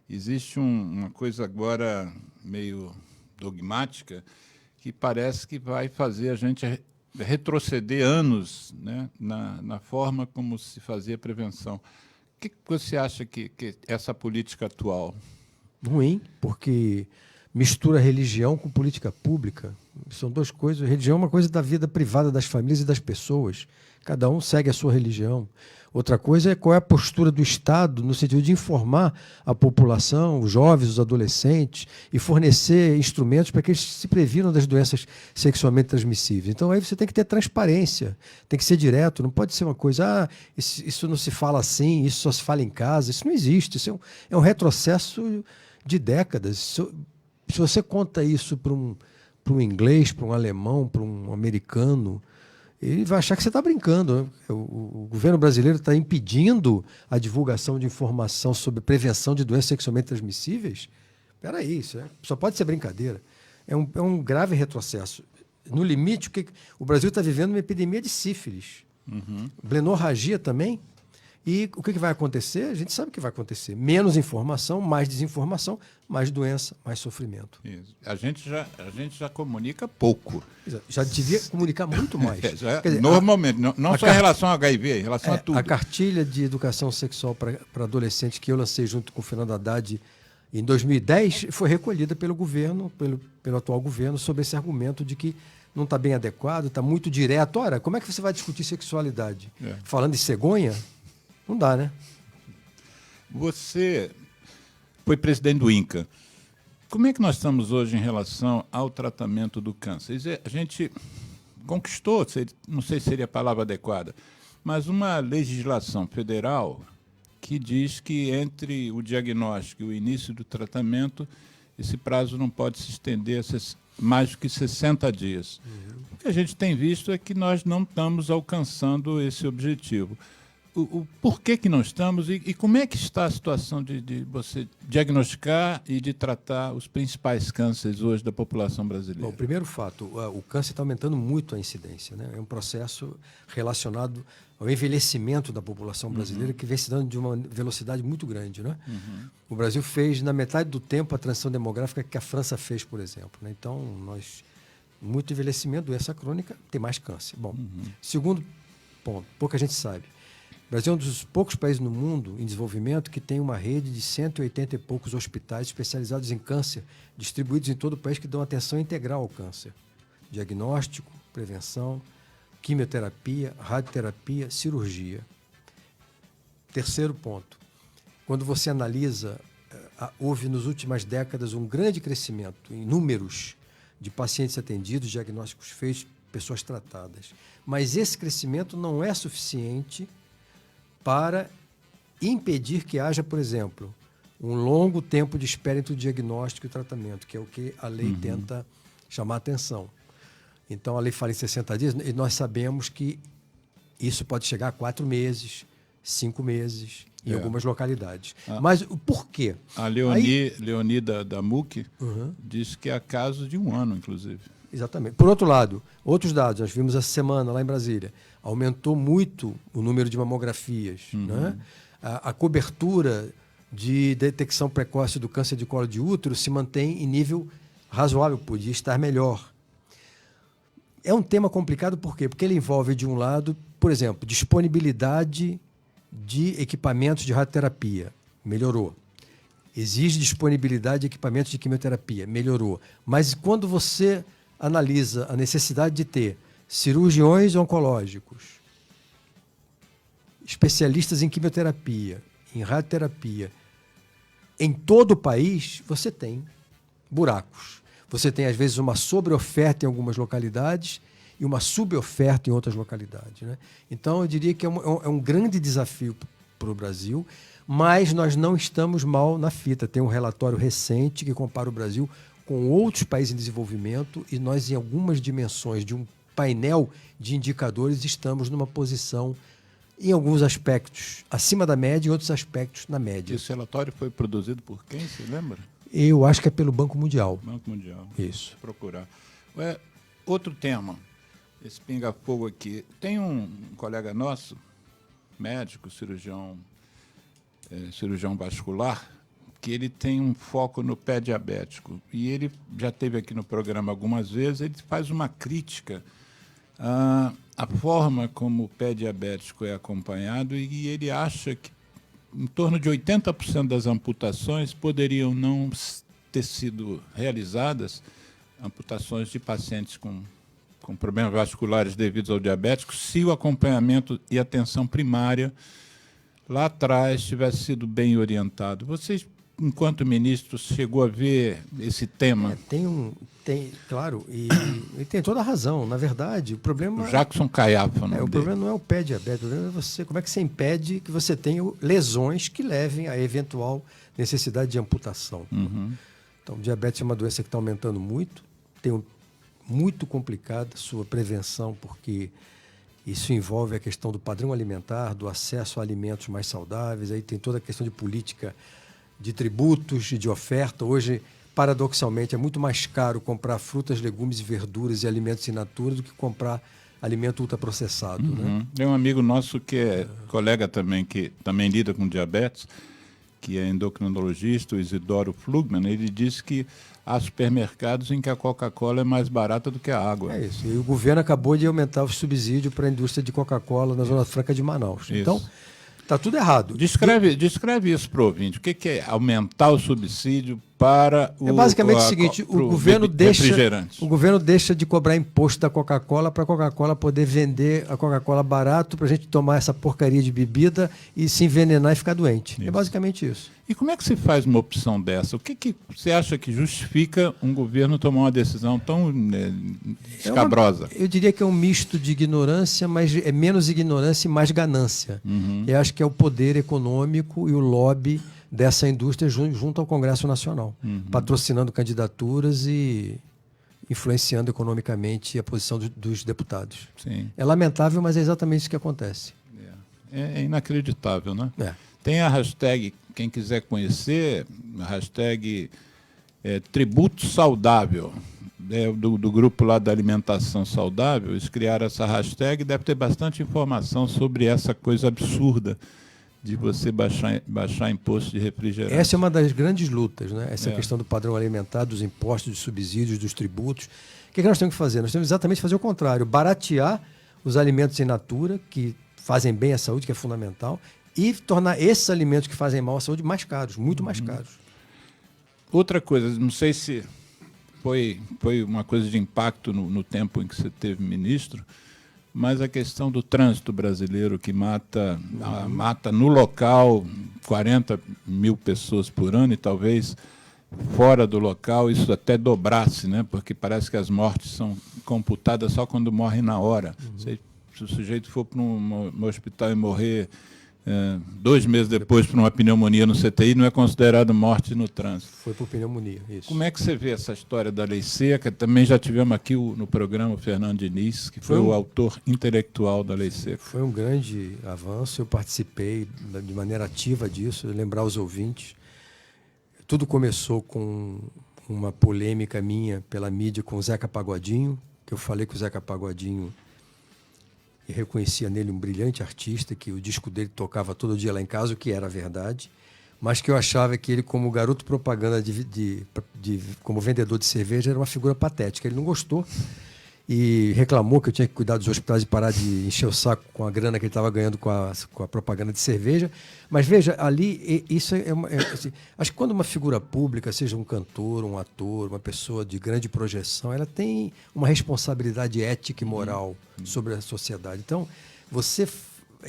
Existe uma coisa agora meio dogmática que parece que vai fazer a gente retroceder anos, né, na forma como se fazia a prevenção. O que você acha que essa política atual?
Ruim, porque mistura religião com política pública. São duas coisas. Religião é uma coisa da vida privada das famílias e das pessoas. Cada um segue a sua religião. Outra coisa é qual é a postura do Estado no sentido de informar a população, os jovens, os adolescentes, e fornecer instrumentos para que eles se previnam das doenças sexualmente transmissíveis. Então, aí você tem que ter transparência, tem que ser direto, não pode ser uma coisa, isso não se fala assim, isso só se fala em casa. Isso não existe, isso é um retrocesso de décadas. Se você conta isso para um inglês, para um alemão, para um americano, ele vai achar que você está brincando, né? O governo brasileiro está impedindo a divulgação de informação sobre prevenção de doenças sexualmente transmissíveis? Espera aí, isso só pode ser brincadeira. É um grave retrocesso. No limite, o Brasil está vivendo uma epidemia de sífilis. Blenorragia também. E o que vai acontecer? A gente sabe o que vai acontecer. Menos informação, mais desinformação, mais doença, mais sofrimento.
Isso. A gente já comunica pouco.
Já devia comunicar muito mais. Quer dizer,
normalmente, não só em relação ao HIV, em relação a tudo.
A cartilha de educação sexual para adolescentes que eu lancei junto com o Fernando Haddad em 2010 foi recolhida pelo governo, pelo atual governo, sob esse argumento de que não está bem adequado, está muito direto. Ora, como é que você vai discutir sexualidade? Falando de cegonha? Não dá, né?
Você foi presidente do INCA. Como é que nós estamos hoje em relação ao tratamento do câncer? A gente conquistou, não sei se seria a palavra adequada, mas uma legislação federal que diz que entre o diagnóstico e o início do tratamento, esse prazo não pode se estender a mais do que 60 dias. O que a gente tem visto é que nós não estamos alcançando esse objetivo. O porquê que não estamos e como é que está a situação de você diagnosticar e de tratar os principais cânceres hoje da população brasileira?
Bom, primeiro fato, o câncer está aumentando muito a incidência, né? É um processo relacionado ao envelhecimento da população brasileira que vem se dando de uma velocidade muito grande, né? O Brasil fez, na metade do tempo, a transição demográfica que a França fez, por exemplo, né? Então, muito envelhecimento, doença crônica, tem mais câncer. Bom, segundo ponto, pouca gente sabe. O Brasil é um dos poucos países no mundo em desenvolvimento que tem uma rede de 180 e poucos hospitais especializados em câncer, distribuídos em todo o país, que dão atenção integral ao câncer. Diagnóstico, prevenção, quimioterapia, radioterapia, cirurgia. Terceiro ponto. Quando você analisa, houve nas últimas décadas um grande crescimento em números de pacientes atendidos, diagnósticos feitos, pessoas tratadas. Mas esse crescimento não é suficiente para impedir que haja, por exemplo, um longo tempo de espera entre o diagnóstico e o tratamento, que é o que a lei tenta chamar a atenção. Então, a lei fala em 60 dias, e nós sabemos que isso pode chegar a 4 meses, 5 meses, em algumas localidades. Mas o porquê?
A Leoni da MUC disse que há casos de 1 ano, inclusive.
Exatamente. Por outro lado, outros dados, nós vimos essa semana lá em Brasília, aumentou muito o número de mamografias. Né? A cobertura de detecção precoce do câncer de colo de útero se mantém em nível razoável, podia estar melhor. É um tema complicado por quê? Porque ele envolve, de um lado, por exemplo, disponibilidade de equipamentos de radioterapia, melhorou. Exige disponibilidade de equipamentos de quimioterapia, melhorou. Mas quando você analisa a necessidade de ter cirurgiões oncológicos, especialistas em quimioterapia, em radioterapia, em todo o país, você tem buracos. Você tem, às vezes, uma sobreoferta em algumas localidades e uma suboferta em outras localidades. Né? Então, eu diria que é um grande desafio para o Brasil, mas nós não estamos mal na fita. Tem um relatório recente que compara o Brasil com outros países em desenvolvimento e nós, em algumas dimensões de um painel de indicadores, estamos numa posição, em alguns aspectos, acima da média e em outros aspectos, na média.
Esse relatório foi produzido por quem, você lembra?
Eu acho que é pelo Banco Mundial.
Banco Mundial.
Isso.
Vou procurar. Outro tema, esse pinga-fogo aqui. Tem um colega nosso médico, cirurgião vascular, que ele tem um foco no pé diabético. E ele já esteve aqui no programa algumas vezes, ele faz uma crítica à forma como o pé diabético é acompanhado, e ele acha que em torno de 80% das amputações poderiam não ter sido realizadas, amputações de pacientes com problemas vasculares devidos ao diabético, se o acompanhamento e atenção primária lá atrás tivesse sido bem orientado. Vocês, enquanto ministro, chegou a ver esse tema?
Claro, e tem toda a razão. Na verdade, o problema...
O Jackson Caiafa,
o problema não é o pé diabético, o problema é como é que você impede que você tenha lesões que levem a eventual necessidade de amputação.
Uhum.
Então, o diabetes é uma doença que está aumentando muito, muito complicada a sua prevenção, porque isso envolve a questão do padrão alimentar, do acesso a alimentos mais saudáveis, aí tem toda a questão de política de tributos e de oferta. Hoje, paradoxalmente, é muito mais caro comprar frutas, legumes e verduras e alimentos in natura do que comprar alimento ultraprocessado. Né?
Tem um amigo nosso que é colega também, que também lida com diabetes, que é endocrinologista, o Isidoro Flugman. Ele disse que há supermercados em que a Coca-Cola é mais barata do que a água.
É isso. E o governo acabou de aumentar o subsídio para a indústria de Coca-Cola na Zona Franca de Manaus.
Isso.
Então, está tudo errado.
Descreve isso para o ouvinte. O que é aumentar o subsídio para o...
É basicamente o seguinte, o governo deixa de cobrar imposto da Coca-Cola para a Coca-Cola poder vender a Coca-Cola barato para a gente tomar essa porcaria de bebida e se envenenar e ficar doente. Isso. É basicamente isso.
E como é que se faz uma opção dessa? O que você acha que justifica um governo tomar uma decisão tão escabrosa?
Eu diria que é um misto de ignorância, mas é menos ignorância e mais ganância. Eu acho que é o poder econômico e o lobby dessa indústria junto ao Congresso Nacional, patrocinando candidaturas e influenciando economicamente a posição dos deputados.
Sim.
É lamentável, mas é exatamente isso que acontece.
É inacreditável, né?
É.
Tem a hashtag, quem quiser conhecer, a hashtag Tributo Saudável, do grupo lá da Alimentação Saudável. Eles criaram essa hashtag, deve ter bastante informação sobre essa coisa absurda de você baixar imposto de refrigerante.
Essa é uma das grandes lutas, né? Essa questão do padrão alimentar, dos impostos, dos subsídios, dos tributos. O que nós temos que fazer? Nós temos exatamente que fazer o contrário, baratear os alimentos in natura, que fazem bem à saúde, que é fundamental, e tornar esses alimentos que fazem mal à saúde mais caros, muito mais caros.
Outra coisa, não sei se foi uma coisa de impacto no tempo em que você teve ministro, mas a questão do trânsito brasileiro, que mata no local 40 mil pessoas por ano, e talvez fora do local isso até dobrasse, né? Porque parece que as mortes são computadas só quando morrem na hora. Se o sujeito for para um hospital e morrer 2 meses depois por uma pneumonia no CTI, não é considerado morte no trânsito.
Foi por pneumonia, isso.
Como é que você vê essa história da lei seca? Também já tivemos aqui no programa o Fernando Diniz, que foi o autor intelectual da lei seca.
Foi um grande avanço, eu participei de maneira ativa disso, lembrar os ouvintes. Tudo começou com uma polêmica minha pela mídia com o Zeca Pagodinho, que eu falei que o Zeca Pagodinho... e reconhecia nele um brilhante artista, que o disco dele tocava todo dia lá em casa, o que era verdade, mas que eu achava que ele, como garoto propaganda como vendedor de cerveja, era uma figura patética. Ele não gostou e reclamou que eu tinha que cuidar dos hospitais e parar de encher o saco com a grana que ele estava ganhando com a propaganda de cerveja. Mas veja, ali, isso assim, acho que quando uma figura pública, seja um cantor, um ator, uma pessoa de grande projeção, ela tem uma responsabilidade ética e moral sobre a sociedade. Então, você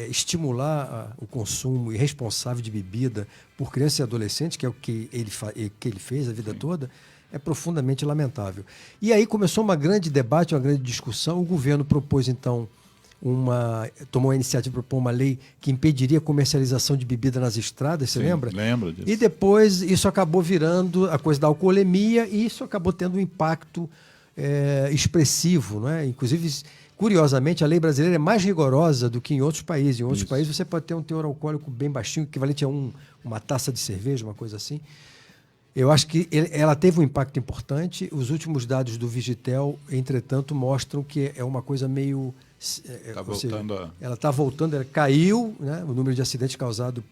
estimular o consumo irresponsável de bebida por crianças e adolescentes, que é o que ele fez a vida toda, é profundamente lamentável. E aí começou um grande debate, uma grande discussão. O governo propôs, então, tomou a iniciativa de propor uma lei que impediria a comercialização de bebida nas estradas, você lembra?
Lembro disso.
E depois isso acabou virando a coisa da alcoolemia, e isso acabou tendo um impacto expressivo, não é? Inclusive, curiosamente, a lei brasileira é mais rigorosa do que em outros países. Em outros países você pode ter um teor alcoólico bem baixinho, equivalente a uma taça de cerveja, uma coisa assim. Eu acho que ela teve um impacto importante. Os últimos dados do Vigitel, entretanto, mostram que é uma coisa meio
Está voltando
ela está voltando, ela caiu, né, o número de acidentes causados.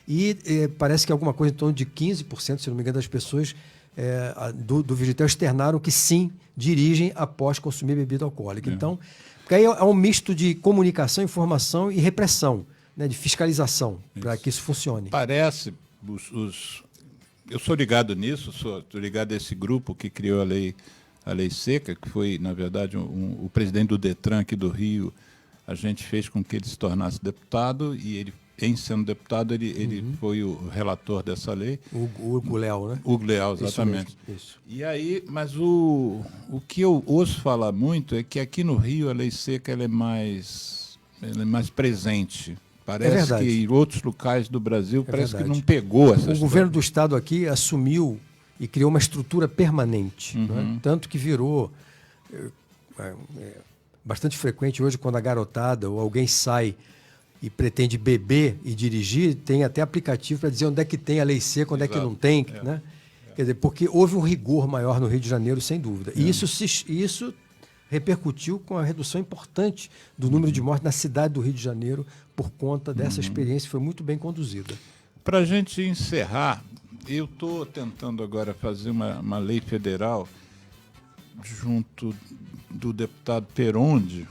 E parece que alguma coisa em torno de 15%, se não me engano, das pessoas do Vigitel externaram que sim, dirigem após consumir bebida alcoólica. Então, porque aí é um misto de comunicação, informação e repressão, né, de fiscalização, para que isso funcione.
Parece, eu sou ligado nisso, sou ligado a esse grupo que criou a lei seca, que foi, na verdade, o presidente do Detran aqui do Rio. A gente fez com que ele se tornasse deputado e ele, em sendo deputado, ele foi o relator dessa lei.
O Hugo Leal, né?
Hugo Leal, exatamente.
Isso.
E aí, mas o que eu ouço falar muito é que aqui no Rio a lei seca ela é mais presente. Parece que em outros locais do Brasil parece que não pegou essa
O governo do estado aqui assumiu e criou uma estrutura permanente, né? Tanto que virou bastante frequente hoje quando a garotada ou alguém sai e pretende beber e dirigir, tem até aplicativo para dizer onde é que tem a lei seca, onde é que não tem, né? Quer dizer, porque houve um rigor maior no Rio de Janeiro, sem dúvida. E isso repercutiu com a redução importante do número de mortes na cidade do Rio de Janeiro por conta dessa experiência que foi muito bem conduzida.
Para a gente encerrar, eu estou tentando agora fazer uma lei federal junto do deputado Perondi.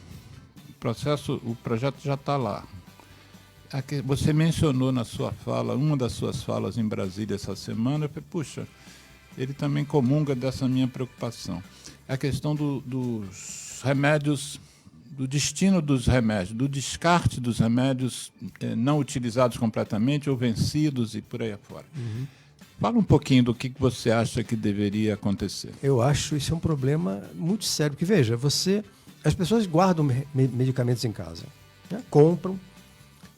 O projeto já está lá. Você mencionou na sua fala, uma das suas falas em Brasília essa semana, eu falei, puxa, ele também comunga dessa minha preocupação. A questão dos remédios, do destino dos remédios, do descarte dos remédios não utilizados completamente ou vencidos e por aí afora. Fala um pouquinho do que você acha que deveria acontecer.
Eu acho isso é um problema muito sério, porque, veja, as pessoas guardam medicamentos em casa, né? Compram,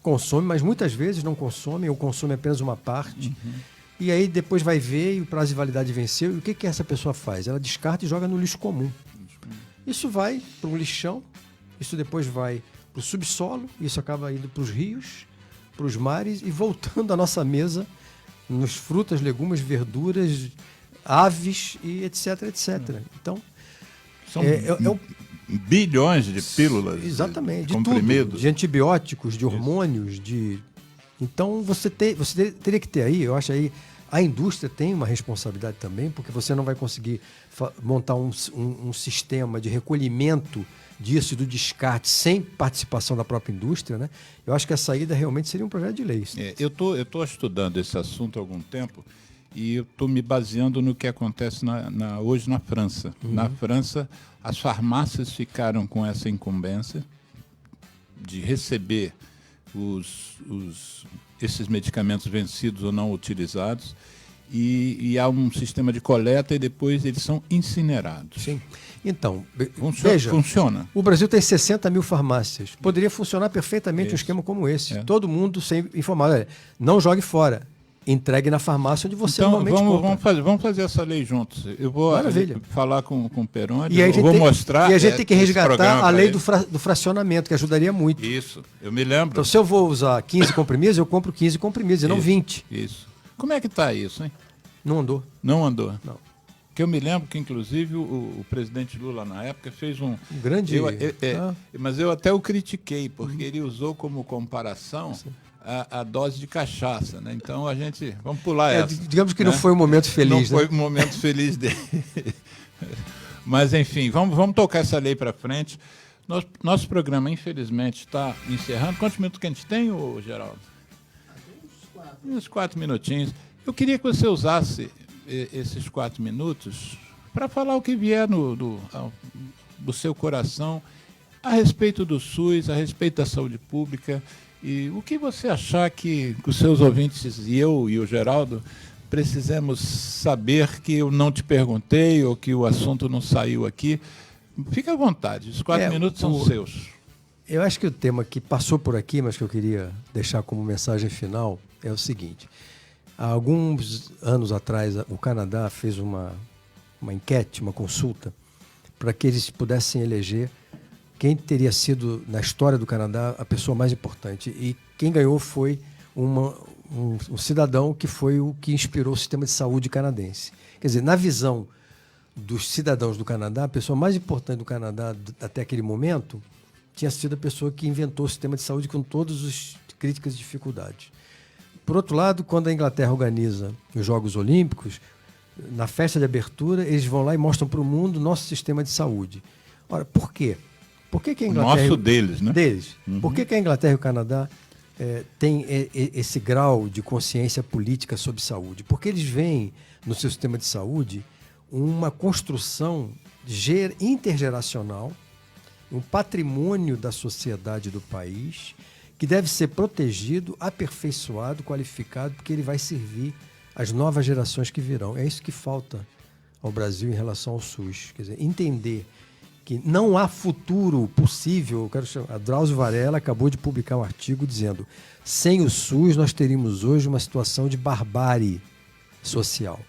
consomem, mas muitas vezes não consomem ou consomem apenas uma parte. E aí depois vai ver e o prazo de validade venceu. E o que essa pessoa faz? Ela descarta e joga no lixo comum. Isso vai para um lixão, isso depois vai para o subsolo, isso acaba indo para os rios, para os mares e voltando à nossa mesa, nos frutas, legumes, verduras, aves e etc, etc. Então,
são bilhões de pílulas,
exatamente,
de comprimidos,
tudo, de antibióticos, de hormônios, Então, você teria que ter aí, eu acho aí, a indústria tem uma responsabilidade também, porque você não vai conseguir montar um sistema de recolhimento disso e do descarte sem participação da própria indústria, né? Eu acho que a saída realmente seria um projeto de lei.
Eu tô estudando esse assunto há algum tempo e eu estou me baseando no que acontece hoje na França. Na França, as farmácias ficaram com essa incumbência de receber esses medicamentos vencidos ou não utilizados e há um sistema de coleta e depois eles são incinerados.
Sim. Então,
funciona.
O Brasil tem 60 mil farmácias. Poderia funcionar perfeitamente um esquema como esse. Todo mundo sempre informado. Olha, não jogue fora. Entregue na farmácia onde você normalmente compra.
Vamos fazer essa lei juntos. Eu vou falar com o Perondi,
vou
mostrar.
E a gente tem que resgatar a lei do fracionamento, que ajudaria muito.
Isso, eu me lembro.
Então, se eu vou usar 15 comprimidos, eu compro 15 comprimidos, e não 20.
Isso. Como é que está isso, hein?
Não andou.
Não andou?
Não.
Porque eu me lembro que, inclusive, o presidente Lula, na época, fez um
grande...
Mas eu até o critiquei, porque ele usou como comparação a dose de cachaça, né? Então, vamos pular essa.
Digamos que não foi um momento feliz.
Não foi um momento feliz dele. Mas, enfim, vamos tocar essa lei para frente. Nosso programa, infelizmente, está encerrando. Quantos minutos que a gente tem, Geraldo? Uns 4 minutinhos. Eu queria que você usasse esses 4 minutos para falar o que vier do seu coração a respeito do SUS, a respeito da saúde pública e o que você achar que os seus ouvintes e eu e o Geraldo precisamos saber que eu não te perguntei ou que o assunto não saiu aqui. Fique à vontade, os 4 minutos são seus.
Eu acho que o tema que passou por aqui, mas que eu queria deixar como mensagem final, é o seguinte. Há alguns anos atrás, o Canadá fez uma enquete, uma consulta, para que eles pudessem eleger quem teria sido, na história do Canadá, a pessoa mais importante. E quem ganhou foi um cidadão que foi o que inspirou o sistema de saúde canadense. Quer dizer, na visão dos cidadãos do Canadá, a pessoa mais importante do Canadá até aquele momento tinha sido a pessoa que inventou o sistema de saúde com todas as críticas e dificuldades. Por outro lado, quando a Inglaterra organiza os Jogos Olímpicos, na festa de abertura, eles vão lá e mostram para o mundo o nosso sistema de saúde. Ora, por quê? Por que a Inglaterra...
Nosso deles, né?
Deles. Por que a Inglaterra e o Canadá têm esse grau de consciência política sobre saúde? Porque eles veem no seu sistema de saúde uma construção intergeracional, um patrimônio da sociedade do país que deve ser protegido, aperfeiçoado, qualificado, porque ele vai servir às novas gerações que virão. É isso que falta ao Brasil em relação ao SUS. Quer dizer, entender que não há futuro possível. A Drauzio Varela acabou de publicar um artigo dizendo: sem o SUS nós teríamos hoje uma situação de barbárie social.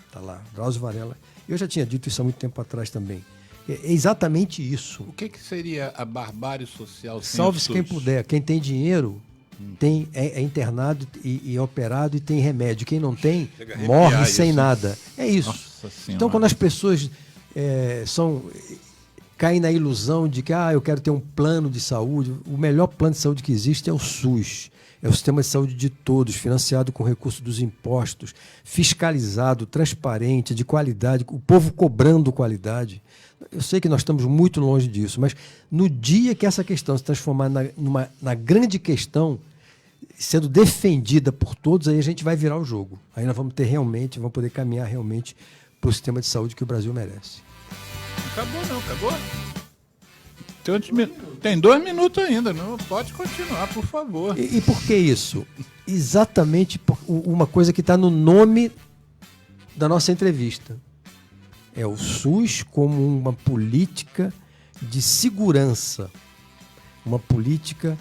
Está lá, Drauzio Varela. Eu já tinha dito isso há muito tempo atrás também. É exatamente isso.
O que seria a barbárie social?
Salve-se quem puder. Quem tem dinheiro é internado e operado e tem remédio. Quem não tem, morre sem nada. É isso. Então, quando as pessoas caem na ilusão de que eu quero ter um plano de saúde, o melhor plano de saúde que existe é o SUS. É o sistema de saúde de todos, financiado com recursos dos impostos, fiscalizado, transparente, de qualidade, o povo cobrando qualidade. Eu sei que nós estamos muito longe disso, mas no dia que essa questão se transformar na grande questão, sendo defendida por todos, aí a gente vai virar o jogo. Aí nós vamos poder caminhar realmente para o sistema de saúde que o Brasil merece.
Acabou não, acabou? Tem 2 minutos ainda, não pode continuar, por favor.
E por que isso? Exatamente por uma coisa que está no nome da nossa entrevista. É o SUS como uma política de segurança, uma política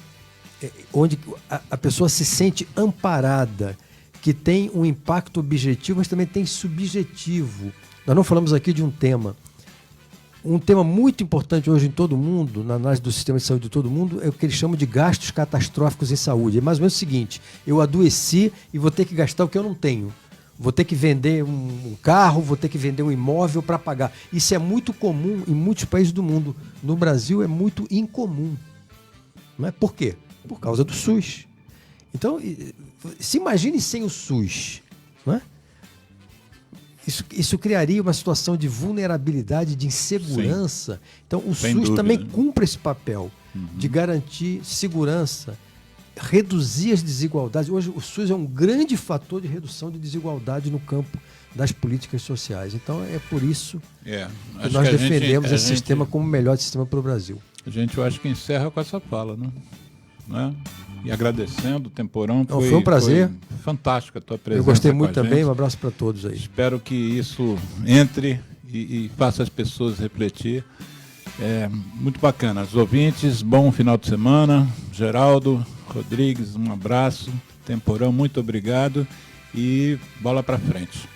onde a pessoa se sente amparada, que tem um impacto objetivo, mas também tem subjetivo. Nós não falamos aqui de um tema muito importante hoje em todo mundo, na análise do sistema de saúde de todo mundo, é o que eles chamam de gastos catastróficos em saúde. É mais ou menos o seguinte: eu adoeci e vou ter que gastar o que eu não tenho. Vou ter que vender um carro, vou ter que vender um imóvel para pagar. Isso é muito comum em muitos países do mundo. No Brasil é muito incomum. Não é? Por quê? Por causa do SUS. Então, se imagine sem o SUS. Não é? Isso criaria uma situação de vulnerabilidade, de insegurança. Sim. Então, o SUS também cumpre esse papel de garantir segurança, reduzir as desigualdades. Hoje, o SUS é um grande fator de redução de desigualdade no campo das políticas sociais. Então, é por isso que nós defendemos esse sistema como o melhor sistema para o Brasil.
Eu acho que encerra com essa fala, né? E agradecendo o Temporão.
Foi um prazer.
Foi fantástica a tua presença.
Eu gostei muito também. Um abraço para todos aí.
Espero que isso entre e faça as pessoas refletir. Muito bacana. Os ouvintes, bom final de semana. Geraldo Rodrigues, um abraço. Temporão, muito obrigado. E bola para frente.